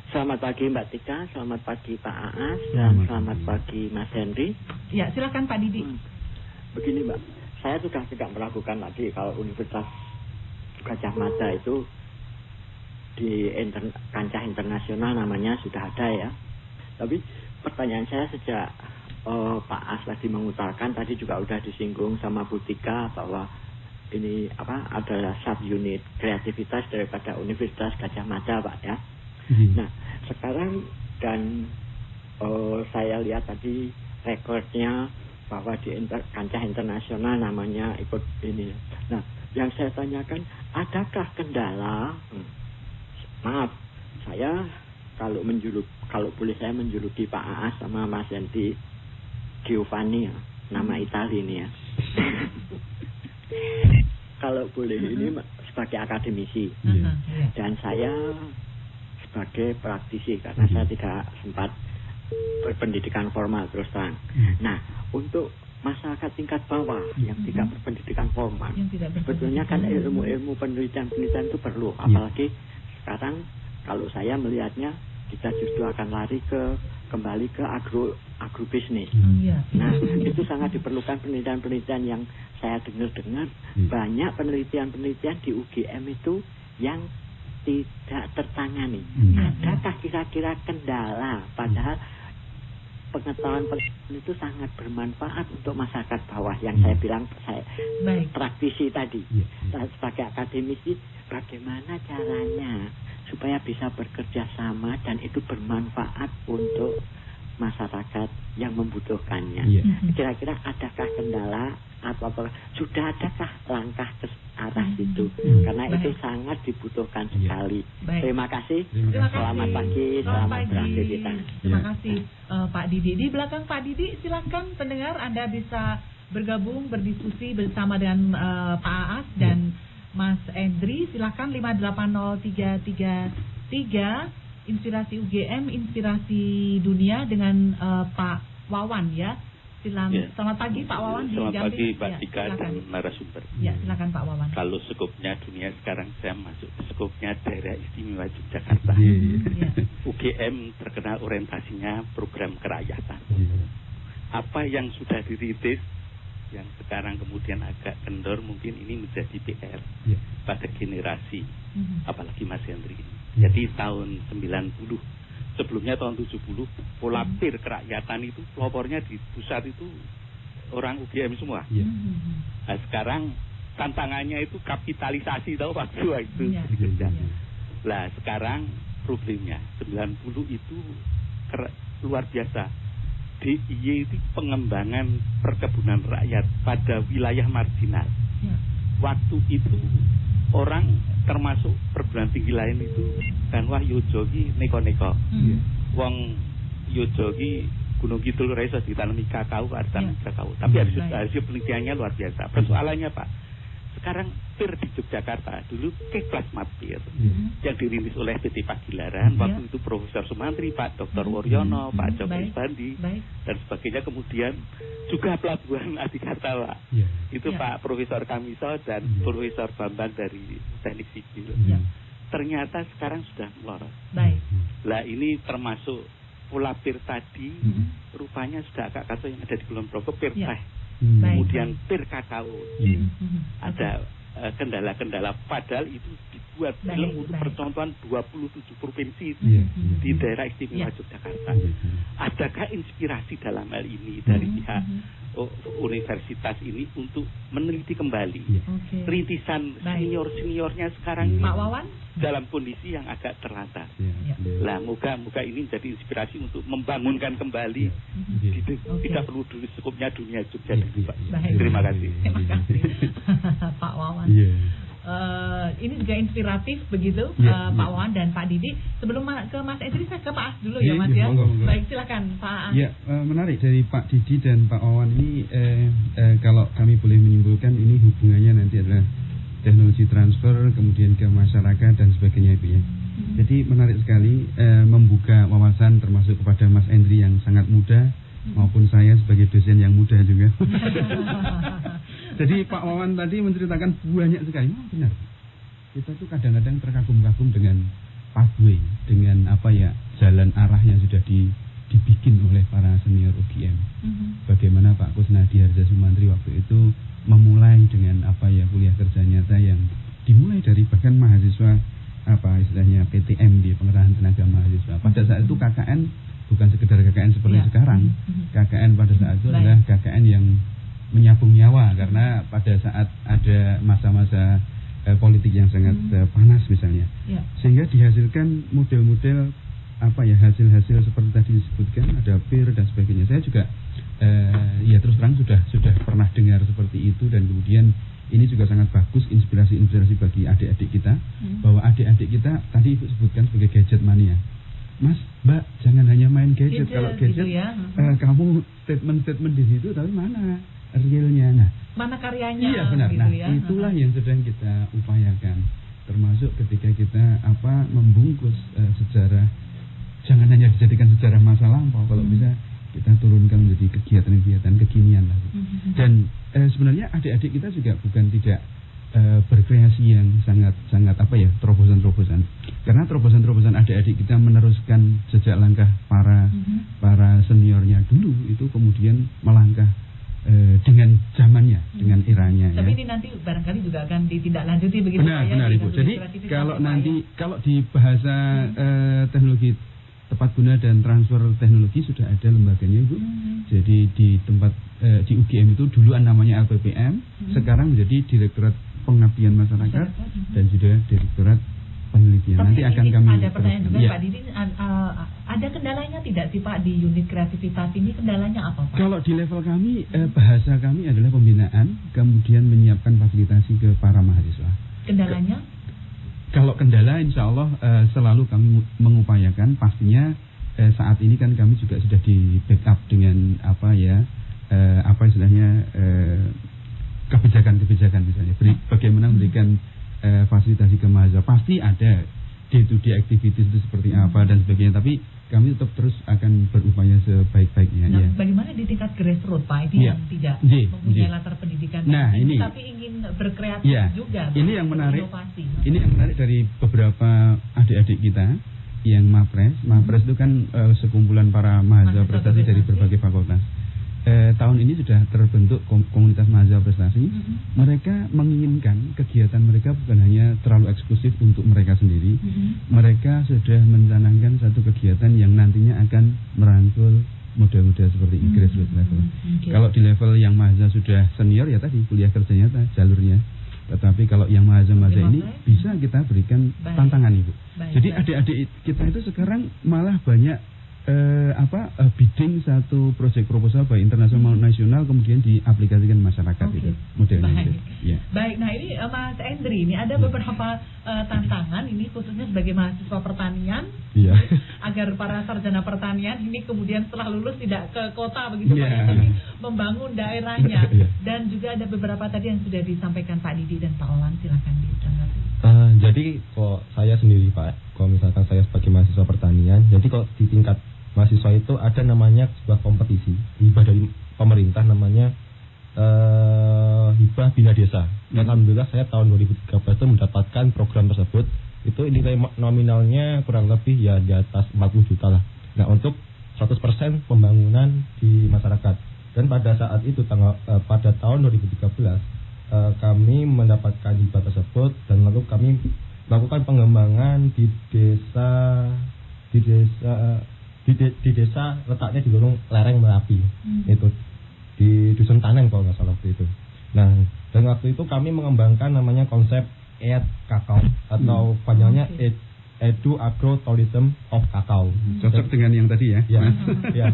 Selamat pagi Mbak Tika, selamat pagi Pak Aas, dan selamat pagi Mas Henry. Ya, silakan Pak Didi. Begini Mbak, saya sudah tidak meragukan lagi kalau Universitas Gajah Mada itu di kancah internasional namanya sudah ada ya. Tapi pertanyaan saya sejak Pak Aas tadi mengutarakan, tadi juga sudah disinggung sama Bu Tika bahwa ini adalah subunit kreativitas daripada Universitas Gajah Mada Pak ya. Nah sekarang dan saya lihat tadi rekornya bahwa di kancah internasional namanya ikut ini. Nah yang saya tanyakan, adakah kendala? Maaf, saya kalau boleh saya menjuluki Pak Aas sama Mas Endri Giovanni ya, nama Itali ini ya. Kalau boleh ini sebagai akademisi dan saya sebagai praktisi karena saya tidak sempat berpendidikan formal terus terang. Nah, untuk masyarakat tingkat bawah yang tidak berpendidikan formal, sebetulnya kan ilmu-ilmu penelitian itu perlu. Apalagi sekarang kalau saya melihatnya kita justru akan lari kembali ke agrobisnis. Nah, itu sangat diperlukan penelitian-penelitian yang saya dengar banyak penelitian-penelitian di UGM itu yang tidak tertangani. Adakah kira-kira kendala? Padahal pengetahuan itu sangat bermanfaat untuk masyarakat bawah yang saya bilang saya praktisi tadi. Sebagai akademisi, bagaimana caranya supaya bisa bekerja sama dan itu bermanfaat untuk masyarakat yang membutuhkannya. Kira-kira adakah kendala atau apa? Sudah adakah langkah ke arah situ? Karena itu sangat dibutuhkan sekali. Terima kasih. Selamat pagi. Selamat beraktivitas. Terima kasih Pak Didi. Di belakang Pak Didi, silakan pendengar Anda bisa bergabung berdiskusi bersama dengan Pak Aas dan Mas Endri. Silakan 580333. Inspirasi UGM, Inspirasi Dunia dengan Pak Wawan ya. Selamat pagi Pak Wawan. Selamat pagi Mbak Tika dan narasumber. Ya, silakan Pak Wawan. Kalau skopnya dunia sekarang saya masuk ke skopnya Daerah Istimewa Yogyakarta. UGM terkenal orientasinya program kerakyatan. Apa yang sudah dirintis yang sekarang kemudian agak kendor, mungkin ini menjadi PR pada generasi apalagi Mas Hendri ini. Jadi tahun 90, sebelumnya tahun 70, pola PIR kerakyatan itu pelopornya di pusat itu orang UGM semua. Nah, sekarang tantangannya itu kapitalisasi, tahu Pak Tua itu. Nah sekarang problemnya 90 itu luar biasa. DIY itu pengembangan perkebunan rakyat pada wilayah marginal. Waktu itu orang termasuk perguruan tinggi lain itu kan wah yojogi neko-neko. Wong yojogi Gunung Kidul reso ditanami kakao, artan kakao. Tapi hasil penelitiannya luar biasa. Persoalannya Pak, sekarang PIR di Yogyakarta dulu Keplasmat PIR yang dirintis oleh PT Pagilaran. Waktu itu Profesor Sumantri, Pak Dr. Woryono, Pak Joko Isbandi dan sebagainya. Kemudian juga Pelabuhan Adikarta Pak. Itu Pak Profesor Kamiso dan Profesor Bambang dari Teknik Sipil. Ternyata sekarang sudah melorot. Lah ini termasuk pola PIR tadi rupanya sudah agak kacau yang ada di Kulon Progo PIR teh. Kemudian PIR kakao. Ada kendala-kendala, padahal itu dibuat film untuk percontohan 27 provinsi di daerah istimewa Yogyakarta. Adakah inspirasi dalam hal ini dari pihak universitas ini untuk meneliti kembali rintisan senior-seniornya sekarang ini Pak Wawan dalam kondisi yang agak terlantar. Lah moga-moga ini menjadi inspirasi untuk membangunkan kembali. Tidak perlu dulu cukupnya dunia Jogja. Terima kasih. Terima kasih Pak Wawan. Ini juga inspiratif begitu Pak Wawan dan Pak Didi. Sebelum ke Mas Endri, saya ke Pak As dulu ya Mas ya. Baik, silakan Pak As. Ya, menarik dari Pak Didi dan Pak Wawan ini kalau kami boleh menyimpulkan ini hubungannya nanti adalah teknologi transfer kemudian ke masyarakat dan sebagainya itu ya. Jadi menarik sekali membuka wawasan termasuk kepada Mas Endri yang sangat muda maupun saya sebagai dosen yang muda juga. Jadi Pak Wawan tadi menceritakan banyak sekali. Benar. Kita tuh kadang-kadang terkagum-kagum dengan pathway, dengan apa ya, jalan arah yang sudah dibikin oleh para senior UGM. Bagaimana Pak Kusnadi Harja Sumantri waktu itu memulai dengan apa ya, kuliah kerja nyata yang dimulai dari bahkan mahasiswa apa istilahnya PTM di pengerahan tenaga mahasiswa. Pada saat itu KKN bukan sekedar KKN seperti sekarang. KKN pada saat itu adalah KKN yang menyambung nyawa, karena pada saat ada masa-masa politik yang sangat panas misalnya, sehingga dihasilkan model-model apa ya, hasil-hasil seperti tadi disebutkan, ada PIR dan sebagainya. Saya juga ya terus terang sudah pernah dengar seperti itu, dan kemudian ini juga sangat bagus inspirasi bagi adik-adik kita, bahwa adik-adik kita tadi Ibu sebutkan sebagai gadget mania. Mas, Mbak, jangan hanya main gadget. Kalau gadget, gitu ya. Kamu statement di situ, tapi mana realnya? Nah, mana karyanya? Iya benar. Gitu, nah, ya. Itulah yang sedang kita upayakan, termasuk ketika kita membungkus sejarah. Jangan hanya dijadikan sejarah masa lampau, kalau bisa kita turunkan menjadi kegiatan-kegiatan kekinian lah. Dan sebenarnya adik-adik kita juga bukan tidak berkreasi yang sangat apa ya, terobosan-terobosan. Karena terobosan-terobosan adik-adik kita meneruskan jejak langkah para seniornya dulu, itu kemudian melangkah dengan zamannya, dengan eranya. Tapi ya. ini nanti barangkali juga akan ditindaklanjuti begitu benar, ya. Benar Ibu. Jadi kalau nanti kalau di bahasa teknologi tepat guna dan transfer teknologi sudah ada lembaganya Ibu. Jadi di tempat di UGM itu dulu namanya LPPM, sekarang menjadi Direktorat Pengabdian Masyarakat dan juga Direktorat Penelitian. Tapi nanti akan kami ada pertanyaan juga ya. Pak Didi, ada kendalanya tidak sih Pak di unit kreativitas ini, kendalanya apa Pak? Kalau di level kami bahasa kami adalah pembinaan, kemudian menyiapkan fasilitasi ke para mahasiswa. Kendalanya? Kalau kendala insya Allah selalu kami mengupayakan, pastinya saat ini kan kami juga sudah di backup dengan apa istilahnya kebijakan-kebijakan misalnya bagaimana memberikan fasilitasi ke mahasiswa. Pasti ada day-to-day activities itu seperti apa dan sebagainya, tapi kami tetap terus akan berupaya sebaik-baiknya. Nah, ya. Bagaimana di tingkat grassroots Pak, ini yang tidak mempunyai latar pendidikan ini, tapi ingin berkreatif juga. Ini yang menarik. Inovasi. Ini yang menarik dari beberapa adik-adik kita yang Mapres. Mapres itu kan sekumpulan para mahasiswa prestasi dari berbagai fakultas. Tahun ini sudah terbentuk komunitas mahasiswa prestasi. Mereka menginginkan kegiatan mereka bukan hanya terlalu eksklusif untuk mereka sendiri. Mereka sudah mencanangkan satu kegiatan yang nantinya akan merangkul model-model seperti grassroots level. Kalau di level yang mahasiswa sudah senior ya tadi kuliah kerja nyata jalurnya. Tetapi kalau yang mahasiswa ini bisa kita berikan tantangan Ibu. Jadi adik-adik kita itu sekarang malah banyak bidding satu proyek proposal baik internasional maupun nasional kemudian diaplikasikan masyarakat itu modelnya. Baik, nah ini Mas Endri, ini ada beberapa tantangan ini khususnya sebagai mahasiswa pertanian agar para sarjana pertanian ini kemudian setelah lulus tidak ke kota begitu Pak, tapi membangun daerahnya. Dan juga ada beberapa tadi yang sudah disampaikan Pak Didi dan Pak Olan, silakan ditanggapi. Jadi kok saya sendiri Pak, kalau misalkan saya sebagai mahasiswa pertanian, jadi kok di tingkat mahasiswa itu ada namanya sebuah kompetisi hibah dari pemerintah namanya hibah bina desa. Dan alhamdulillah saya tahun 2013 itu mendapatkan program tersebut. Itu nilai nominalnya kurang lebih ya di atas 40 juta lah. Nah untuk 100% pembangunan di masyarakat. Dan pada saat itu pada tahun 2013 kami mendapatkan hibah tersebut dan lalu kami melakukan pengembangan di desa letaknya di gunung lereng Merapi, itu di Dusun Tanen kalau nggak salah waktu itu. Nah dan waktu itu kami mengembangkan namanya konsep EAT Kakao atau panjangnya Edu Agro Tourism of Kakao. Cocok dengan yang tadi ya. Ya.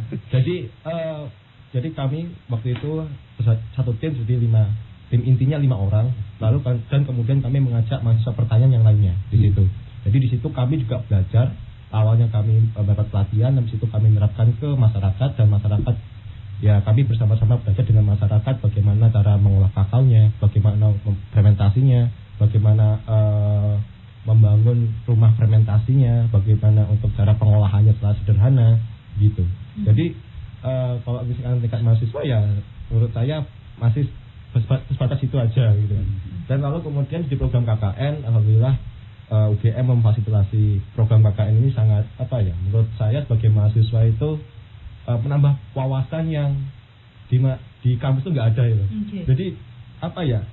Jadi kami waktu itu satu tim jadi 5 tim intinya 5 orang. Lalu dan kemudian kami mengajak mahasiswa pertanian yang lainnya di situ. Jadi di situ kami juga belajar. Awalnya kami mendapat pelatihan, dan di situ kami menerapkan ke masyarakat dan masyarakat ya kami bersama-sama belajar dengan masyarakat bagaimana cara mengolah kakaonya, bagaimana fermentasinya, bagaimana membangun rumah fermentasinya, bagaimana untuk cara pengolahannya secara sederhana gitu. Jadi kalau misalkan tingkat mahasiswa ya menurut saya masih sebatas itu aja gitu. Dan lalu kemudian di program KKN alhamdulillah UGM memfasilitasi program KKN ini sangat menurut saya sebagai mahasiswa itu menambah wawasan yang di kampus itu nggak ada gitu. Jadi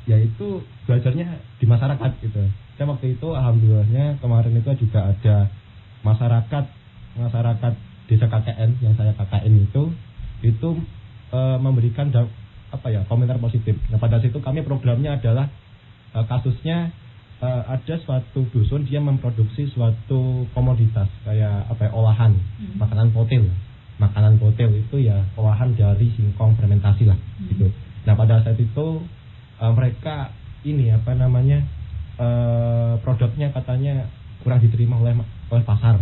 yaitu belajarnya di masyarakat gitu. Dan waktu itu alhamdulillahnya kemarin itu juga ada masyarakat desa KKN yang saya KKN itu memberikan komentar positif. Nah pada situ kami programnya adalah kasusnya ada suatu dusun dia memproduksi suatu komoditas kayak olahan makanan potel. Makanan potel itu ya olahan dari singkong fermentasi lah gitu. Nah pada saat itu mereka ini produknya katanya kurang diterima oleh pasar.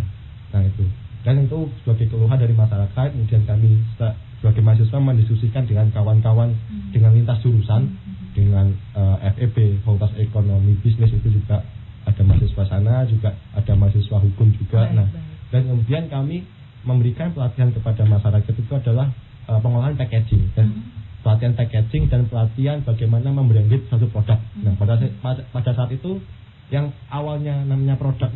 Nah itu. Dan itu sebagai keluhan dari masyarakat, kemudian kami sebagai mahasiswa mendiskusikan dengan kawan-kawan dengan lintas jurusan, dengan FEB, Fakultas Ekonomi Bisnis itu juga ada mahasiswa sana, juga ada mahasiswa hukum juga. Dan kemudian kami memberikan pelatihan kepada masyarakat itu adalah pengolahan packaging, dan pelatihan packaging dan pelatihan bagaimana membranded suatu produk. Nah pada saat itu yang awalnya namanya produk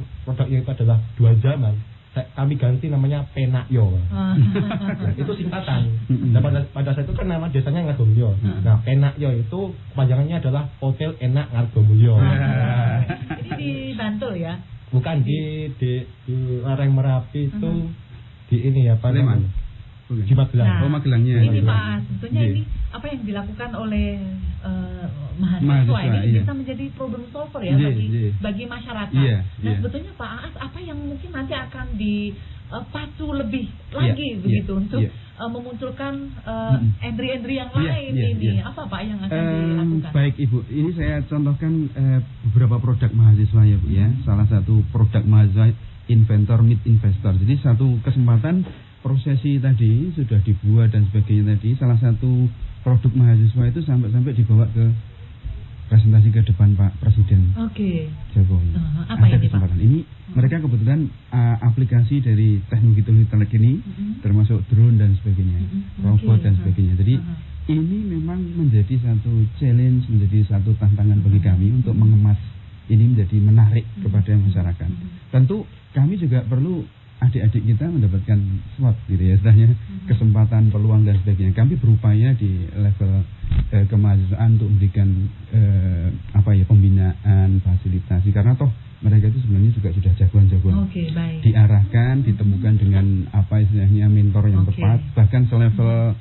itu adalah 2 zaman. Kami ganti namanya Penakyo. Itu singkatan. Dan pada saat itu kan nama desanya Ngargomulyo. Nah Penakyo itu kepanjangannya adalah Hotel Enak Ngargomulyo. Ini di Bantul ya? Bukan di lereng Merapi itu Di ini ya Pak. Sleman. Di Magelang. Magelangnya. Ini Pak, sebetulnya ini apa yang dilakukan oleh mahasiswa ini bisa menjadi problem solver ya bagi masyarakat. Nah sebetulnya Pak Aas, apa yang mungkin nanti akan dipacu lebih lagi begitu untuk memunculkan entry-entry yang lain ini. Apa Pak yang akan dilakukan? Baik Ibu, ini saya contohkan beberapa produk mahasiswa ya Bu ya. Salah satu produk mahasiswa Inventor Meet Investor. Jadi satu kesempatan prosesi tadi sudah dibuat dan sebagainya tadi, salah satu produk mahasiswa itu sampai dibawa ke presentasi ke depan Pak Presiden Jokowi. Apa ada ini kesempatan Pak? ini mereka kebetulan aplikasi dari teknologi ini termasuk drone dan sebagainya, robot dan sebagainya. Jadi ini memang menjadi satu challenge, menjadi satu tantangan bagi kami untuk mengemas ini menjadi menarik kepada masyarakat. Tentu kami juga perlu adik-adik kita mendapatkan SWOT gitu ya, istilahnya kesempatan, peluang dan sebagainya. Kami berupaya di level kemahasiswaan untuk memberikan pembinaan, fasilitasi, karena toh mereka itu sebenarnya juga sudah jagoan-jagoan. Diarahkan, ditemukan dengan istilahnya mentor yang tepat, bahkan selevel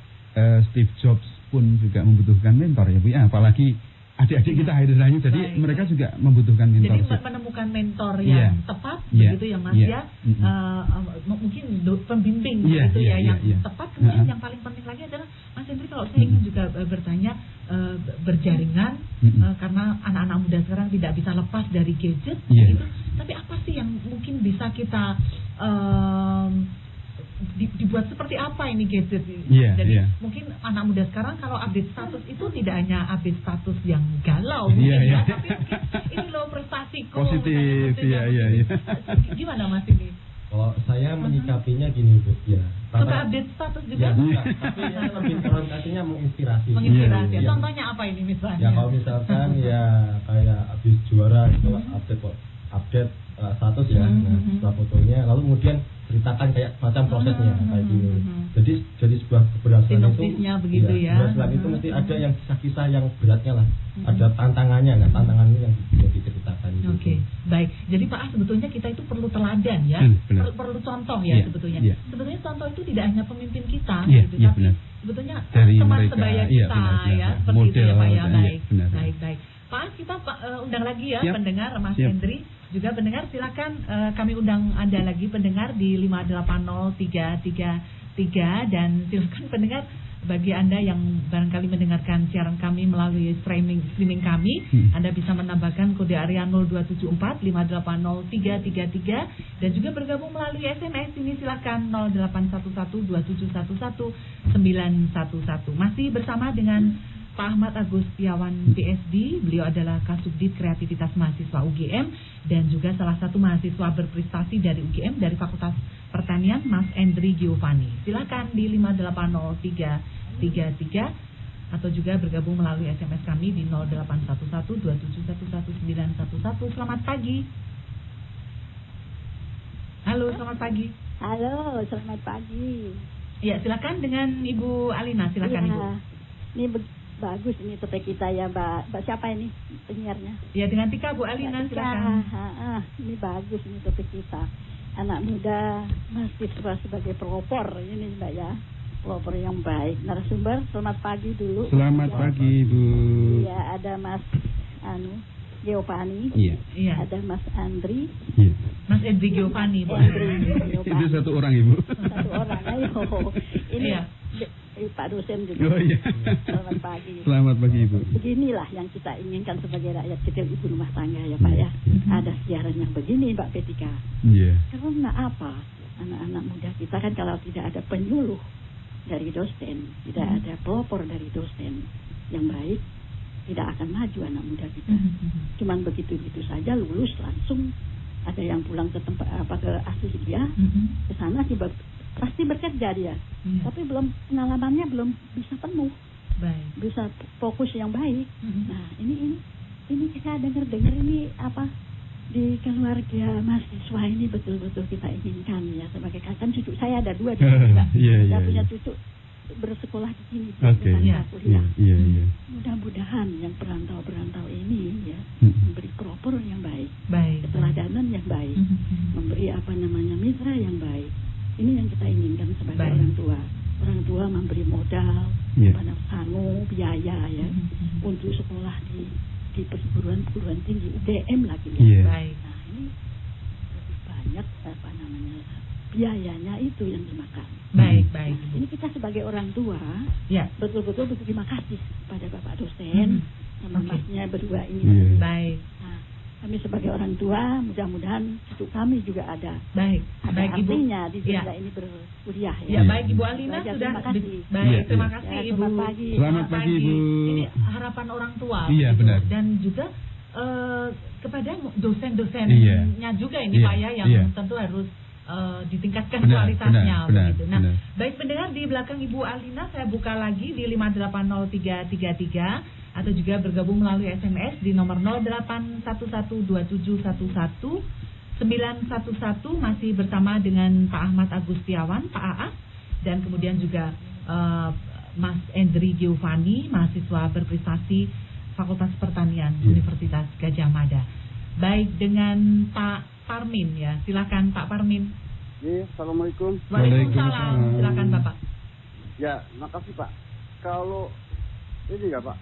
Steve Jobs pun juga membutuhkan mentor ya Bu ya, apalagi adik-adik kita istilahnya, jadi mereka juga membutuhkan mentor. Jadi menemukan mentor yang tepat begitu yang Mas ya, mungkin pembimbing gitu yang tepat. Kemudian yang paling penting lagi adalah Mas Hendri, kalau saya ingin juga bertanya, berjaringan karena anak-anak muda sekarang tidak bisa lepas dari gadget gitu. Tapi apa sih yang mungkin bisa kita dibuat seperti apa ini gadget ini? Jadi mungkin anak muda sekarang kalau update status itu tidak hanya update status yang galau mungkin tapi mungkin ini loh prestasiku positif. Gimana Mas ini? Kalau saya menyikapinya gini Bu, sampai update status juga. Tapi lebih orientasinya menginspirasi. Contohnya apa ini misalnya? Ya kalau misalkan kayak habis juara itu update status ya, setelah fotonya, lalu kemudian ceritakan kayak macam prosesnya kayak gini. Jadi sebuah keberhasilan itu begitu keberhasilan itu mesti ada yang kisah-kisah yang beratnya lah, ada tantangannya. Nah, tantangannya yang diceritakan. Baik. Jadi Pak As, sebetulnya kita itu perlu teladan ya, perlu contoh ya sebetulnya. Sebetulnya contoh itu tidak hanya pemimpin kita gitu, tapi sebetulnya teman sebaya kita seperti itu ya Pak ya. Baik. Pak As, kita undang lagi ya pendengar Mas Hendri. Juga pendengar silakan kami undang Anda lagi pendengar di 580-333 dan silakan pendengar bagi Anda yang barangkali mendengarkan siaran kami melalui streaming kami, Anda bisa menambahkan kode area 0274 580-333 dan juga bergabung melalui SMS ini silakan 0811-2711-911. Masih bersama dengan Pak Ahmad Agustiawan PSD, beliau adalah Kasubdit Kreativitas Mahasiswa UGM dan juga salah satu mahasiswa berprestasi dari UGM dari Fakultas Pertanian, Mas Endri Giovanni. Silakan di 580-333 atau juga bergabung melalui SMS kami di 0811-2711-911. Selamat pagi. Halo, selamat pagi. Halo, selamat pagi. Ya, silakan dengan Ibu Alina, silakan Ibu. Ini bagus ini topik kita ya Mbak siapa ini penyiarnya? Ya dengan Tika Bu Alina silakan. Ini bagus ini topik kita. Anak muda mahasiswa sebagai pelopor ini Mbak ya. Pelopor yang baik. Narasumber selamat pagi dulu. Selamat pagi Bu. Ya ada Mas Giovanni. Iya. Ada Mas Andri. Iya. Mas Endri Giovanni Bu. Itu satu orang Ibu. Satu orang. Ayo. Ini Pak dosen juga. Selamat pagi. Selamat pagi Ibu. Beginilah yang kita inginkan sebagai rakyat kecil ibu rumah tangga ya Pak ya. Ada siaran yang begini Mbak Petika. Karena apa? Anak-anak muda kita kan kalau tidak ada penyuluh dari dosen, tidak ada pelopor dari dosen yang baik, tidak akan maju anak muda kita. Cuman begitu-begitu saja lulus langsung ada yang pulang ke tempat ke asli dia, ke sana pasti bekerja dia, tapi pengalamannya belum bisa penuh, bisa fokus yang baik. Nah ini kita dengar ini apa di keluarga mahasiswa ini betul-betul kita inginkan ya sebagai kan cucu saya ada 2 di sini Mbak. Saya punya cucu bersekolah di sini kuliah. Mudah-mudahan yang perantau ini ya memberi pelopor yang baik, keteladanan yang baik, memberi mitra yang baik. Ini yang kita ingin. mau biaya ya untuk sekolah di perguruan tinggi UGM lagi ya. Yeah. Baik. Nah ini lebih banyak biayanya itu yang dimakan. Baik. Nah, ini kita sebagai orang tua Ya. betul-betul berterima kasih kepada Bapak dosen sama masnya berdua ini. Yeah. Baik. Nah, kami sebagai orang tua mudah-mudahan cucu kami juga ada Baik Ibu. artinya di dunia Ya. ini berkuliah Ya, ya. baik Ibu Alina Belajar, sudah. terima kasih. Baik, Ya, terima ya. kasih Ya, Ibu. selamat pagi. Selamat pagi, Ibu. Ini harapan orang tua. Iya, begitu. benar. Dan juga kepada dosen-dosennya juga ini Iya, Pak ya, yang iya. tentu harus ditingkatkan Benar, kualitasnya benar, begitu. Nah, benar. baik pendengar, di belakang Ibu Alina saya buka lagi di 5803333 atau juga bergabung melalui SMS di nomor 0811271111 masih bersama dengan Pak Ahmad Agustiawan, Pak Aas, dan kemudian juga Mas Endri Giovanni, mahasiswa berprestasi Fakultas Pertanian Universitas Gadjah Mada. Baik, dengan Pak Parmin ya, silakan Pak Parmin. Ya, assalamualaikum. Waalaikumsalam, silakan Bapak. Ya, makasih Pak. Kalau ini ya Pak,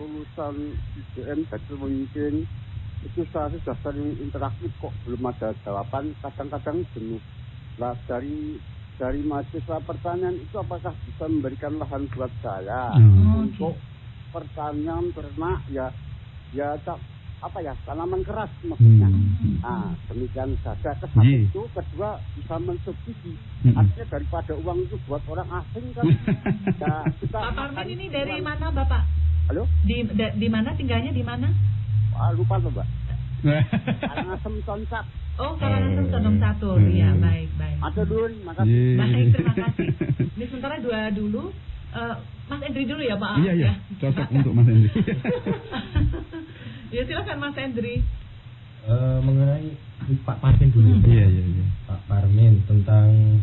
lulusan IGM tadi mungkin itu saya sudah sering interaktif kok belum ada jawaban, kadang-kadang jenuh. Lah dari mahasiswa pertanian itu apakah bisa memberikan lahan buat saya untuk pertanian ternak ya tanaman keras maksudnya. Nah, demikian saja. Kesatu itu, kedua bisa mensubsidi. Artinya daripada uang itu buat orang asing kan. Ya, kita Pak Parmin ini dari mana Bapak? Halo? Di mana tinggalnya di mana? Lupa Mbak. Karangasem Concat. Oh, Karangasem Condong Catur. Ya, baik. Ada dulu, makasih. Baik, terima kasih. Ini sementara dua dulu. Mas Endri dulu ya Pak. Iya, cocok untuk Mas Endri. Ya silakan Mas Endri. Mengenai Pak Parmin dulu. Iya. Pak Parmin tentang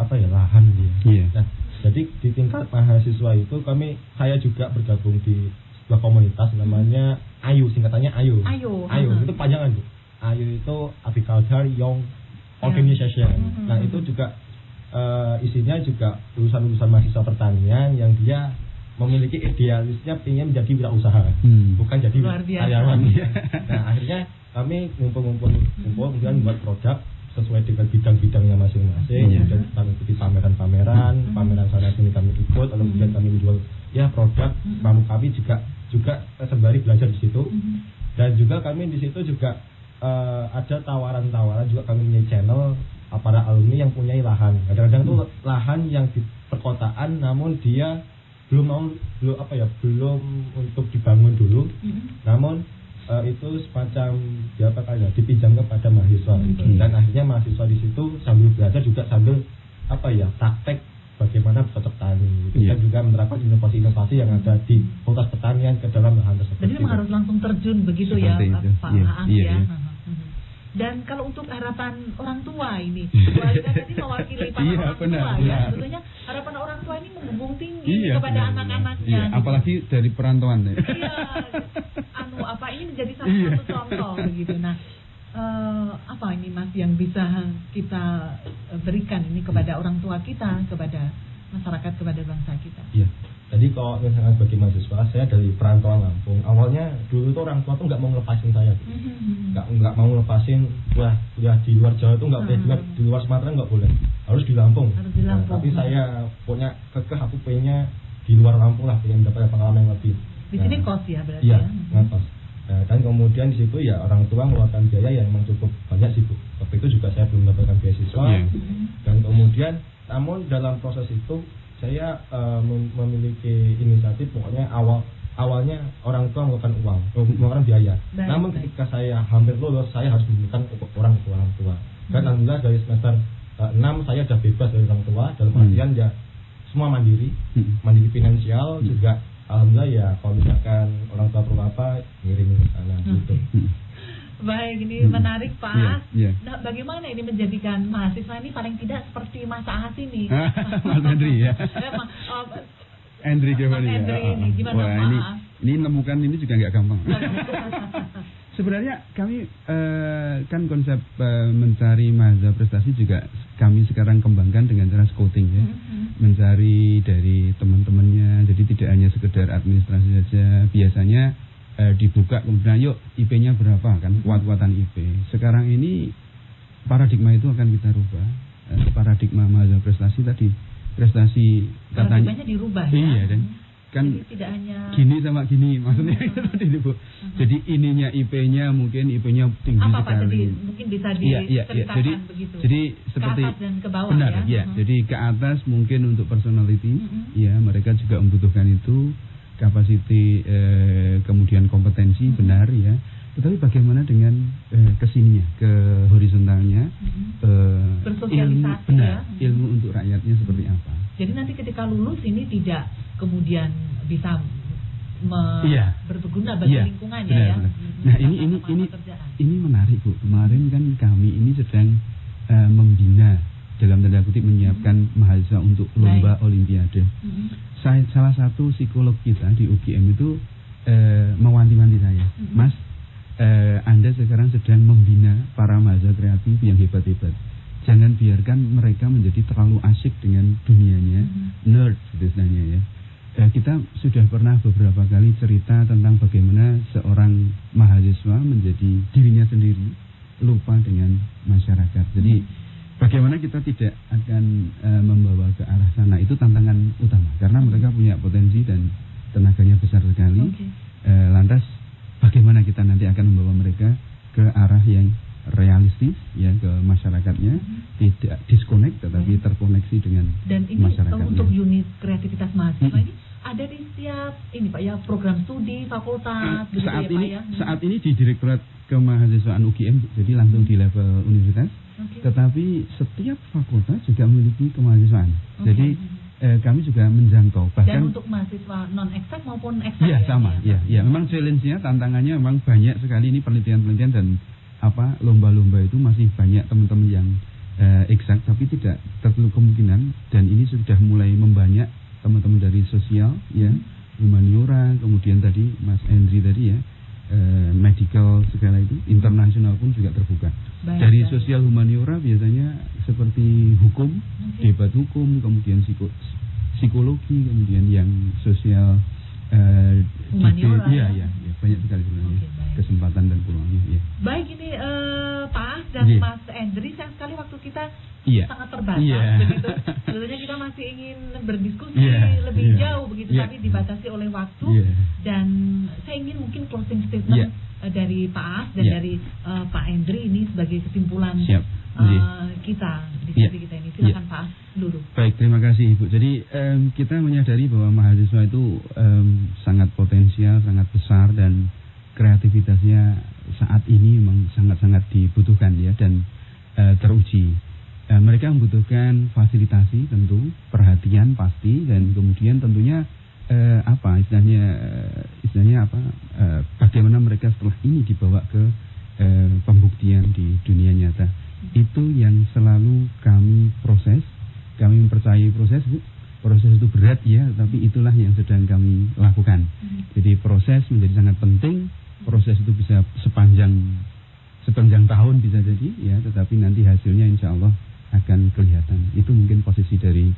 lahan dia. Iya. Nah, jadi di tingkat mahasiswa itu saya juga bergabung di sebuah komunitas namanya AYU, singkatannya AYU. AYU itu panjangan Bu. AYU itu Agriculture Young Organization. Nah, itu juga isinya juga lulusan mahasiswa pertanian yang dia memiliki idealisnya ingin menjadi wirausaha, bukan jadi karyawan. Nah, akhirnya kami ngumpul kemudian membuat produk sesuai dengan bidang-bidangnya masing-masing. Kemudian kami ikuti pameran sana sini kami ikut, lalu kemudian kami menjual produk kami juga sembari belajar di situ. Dan juga kami di situ juga ada tawaran-tawaran juga kami punya channel para alumni yang punya lahan. Kadang-kadang tuh lahan yang di perkotaan namun dia belum untuk dibangun dulu. Namun itu semacam dipinjam kepada mahasiswa gitu. Dan akhirnya mahasiswa di situ sambil belajar juga sambil praktek bagaimana bercocok tani gitu. Dan juga menerapkan inovasi-inovasi yang ada di Fakultas Pertanian ke dalam lahan tersebut. Jadi memang harus langsung terjun begitu seperti ya itu. Pak Aas ya. Dan kalau untuk harapan orang tua ini, Bu Alina tadi mewakili para orang tua ya. Sebetulnya harapan orang tua ini membumbung tinggi kepada anak-anaknya. Iya, gitu. apalagi dari perantauan ya. Iya, ini menjadi salah satu contoh begitu. Nah, apa ini Mas yang bisa kita berikan ini kepada orang tua kita, kepada masyarakat, kepada bangsa kita? Iya. Jadi kalau misalnya bagi mahasiswa, saya dari perantauan Lampung. Awalnya dulu tuh orang tua tuh nggak mau ngelepasin saya, nggak mau ngelepasin kuliah di luar Jawa tuh nggak boleh, juga di luar Sumatera nggak boleh, harus di Lampung. Nah, tapi saya punya aku pengennya di luar Lampung lah, pengen mendapatkan pengalaman yang lebih. Di sini kos ya berarti iya, ya? Kos. Nah, dan kemudian di situ ya orang tua mengeluarkan biaya yang memang cukup banyak sih Bu. Waktu itu juga saya belum mendapatkan beasiswa. Dan kemudian, namun dalam proses itu saya memiliki inisiatif, pokoknya awalnya orang tua mengeluarkan biaya. Namun ketika saya hampir lulus, saya harus memberikan orang tua. Dan alhamdulillah dari semester 6 saya sudah bebas dari orang tua, dalam artian ya semua mandiri finansial juga. Alhamdulillah ya, kalau misalkan orang tua perlu apa, ngirimin ke sana gitu. Baik, ini menarik Pak Aas. Nah, bagaimana ini menjadikan mahasiswa ini paling tidak seperti Mas Aas ini? Mas Endri ya. Endri gimana ya? Ini gimana Pak Aas? Ini nemukan ini juga nggak gampang. Sebenarnya kami kan konsep mencari mahasiswa prestasi juga kami sekarang kembangkan dengan cara scouting ya. mencari dari teman-temannya. Jadi tidak hanya sekedar administrasi saja. Biasanya dibuka kemudian yuk IP-nya berapa kan, kuat-kuatan IP. Sekarang ini paradigma itu akan kita rubah. Paradigma mahasiswa prestasi tadi, prestasi katanya dirubah ya. Iya, dan kan jadi tidak hanya gini sama gini maksudnya seperti itu Bu. Jadi ininya IP-nya mungkin IP-nya tinggi apa, Pak? sekali. Jadi mungkin bisa diceritakan begitu. Jadi seperti ke atas dan ke bawah benar, ya. Jadi ke atas mungkin untuk personality, ya mereka juga membutuhkan itu capacity, kemudian kompetensi benar ya. Tetapi bagaimana dengan kesininya, ke horizontalnya, bersosialisasi ilmu untuk rakyatnya seperti apa? Jadi nanti ketika lulus ini tidak kemudian bisa berguna bagi lingkungannya ya. Nah ini menarik Bu. Kemarin kan kami ini sedang membina, dalam tanda kutip menyiapkan mahasiswa untuk lomba olimpiade. Salah satu psikolog kita di UGM itu mewanti-wanti saya, Mas, Anda sekarang sedang membina para mahasiswa kreatif yang hebat-hebat. Jangan biarkan mereka menjadi terlalu asyik dengan dunianya, nerd biasanya ya. Kita sudah pernah beberapa kali cerita tentang bagaimana seorang mahasiswa menjadi dirinya sendiri, lupa dengan masyarakat. Jadi bagaimana kita tidak akan membawa ke arah sana, itu tantangan utama. Karena mereka punya potensi dan tenaganya besar sekali. Lantas bagaimana kita nanti akan membawa mereka ke arah yang realistis ya, ke masyarakatnya, tidak disconnect tetapi terkoneksi dengan masyarakatnya. Dan ini untuk unit kreativitas mahasiswa ini ada di setiap ini Pak ya, program studi, fakultas gitu saat ya, ini Pak, ya? Saat ini di Direktorat Kemahasiswaan UGM, jadi langsung di level universitas. Tetapi setiap fakultas juga memiliki kemahasiswaan. Jadi kami juga menjangkau bahkan. Dan untuk mahasiswa non eksak maupun eksak ya sama ya. Memang challenge-nya, tantangannya memang banyak sekali. Ini penelitian-penelitian dan lomba-lomba itu masih banyak teman-teman yang eksak, tapi tidak tertutup kemungkinan, dan ini sudah mulai membanyak teman-teman dari sosial ya, humaniora, kemudian tadi Mas Hendri tadi ya, medical segala itu, internasional pun juga terbuka. Dari sosial humaniora biasanya seperti hukum, debat hukum, kemudian psikologi, kemudian yang sosial humaniora ya, banyak sekali sebenarnya kesempatan dan peluangnya ya. Baik, ini Pak As dan Mas Hendri, sayang sekali waktu kita sangat terbatas begitu. Sebenarnya kita masih ingin berdiskusi lebih jauh begitu, tapi dibatasi oleh waktu. Dan saya ingin mungkin closing statement dari Pak As dan dari Pak Hendri ini sebagai kesimpulan kita di sesi kita ini. Silakan Pak As dulu. Baik, terima kasih Ibu. Jadi kita menyadari bahwa mahasiswa itu sangat potensial, sangat besar, dan kreativitasnya saat ini memang sangat-sangat dibutuhkan ya, dan teruji. Mereka membutuhkan fasilitasi tentu, perhatian pasti, dan kemudian tentunya bagaimana mereka setelah ini dibawa ke pembuktian di dunia nyata. Itu yang selalu kami proses. Kami mempercayai proses itu berat ya, tapi itulah yang sedang kami lakukan. Jadi proses menjadi sangat penting. Proses itu bisa sepanjang tahun bisa jadi ya, tetapi nanti hasilnya insya Allah akan kelihatan. Itu mungkin posisi dari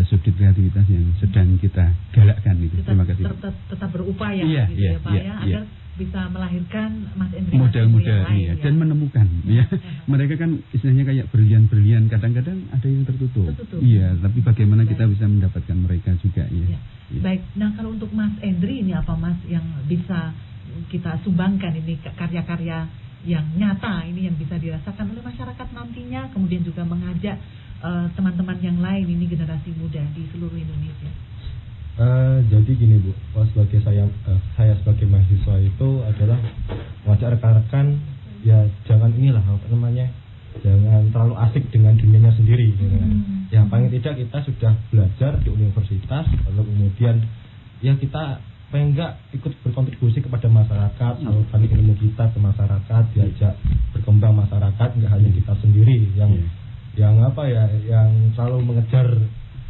subjek kreativitas yang sedang kita galakkan itu. Terima kasih. Tetap berupaya ya Pak ya, agar bisa melahirkan Mas Hendri model-model dan menemukan ya. Mereka kan istilahnya kayak berlian-berlian, kadang-kadang ada yang tertutup. Iya, tapi bagaimana kita bisa mendapatkan mereka juga ya. Baik, nah kalau untuk Mas Hendri ini apa Mas yang bisa kita sumbangkan ini, karya-karya yang nyata ini yang bisa dirasakan oleh masyarakat nantinya, kemudian juga mengajak teman-teman yang lain ini, generasi muda di seluruh Indonesia. Jadi gini Bu, sebagai saya sebagai mahasiswa itu adalah mengajak rekan-rekan ya, jangan jangan terlalu asik dengan dunianya sendiri gitu kan. Ya paling tidak kita sudah belajar di universitas, lalu kemudian ya kita pengen enggak ikut berkontribusi kepada masyarakat, salurkan ilmu kita ke masyarakat, diajak berkembang masyarakat, enggak hanya kita sendiri yang selalu mengejar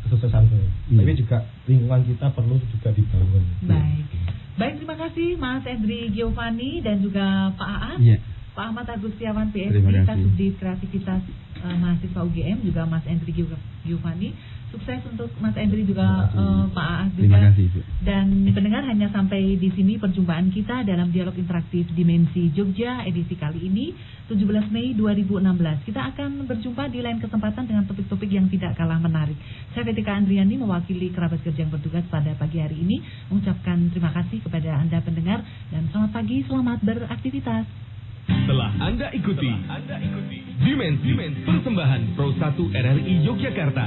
kesuksesan, tapi juga lingkungan kita perlu juga dibangun. Baik, terima kasih Mas Hendri Giovanni dan juga Pak Aas, Pak Ahmad Agustiawan PhD, Kasubdit Kreativitas Mahasiswa UGM, juga Mas Hendri Giovanni. Sukses untuk Mas Endri juga Pak Aas juga. Terima kasih, Bu. Dan pendengar, hanya sampai di sini perjumpaan kita dalam dialog interaktif Dimensi Jogja edisi kali ini 17 Mei 2016. Kita akan berjumpa di lain kesempatan dengan topik-topik yang tidak kalah menarik. Saya Vetika Andriani mewakili kerabat kerja yang bertugas pada pagi hari ini mengucapkan terima kasih kepada Anda pendengar dan selamat pagi, selamat beraktivitas. Setelah Anda ikuti Dimensi Persembahan Pro 1 RRI Yogyakarta.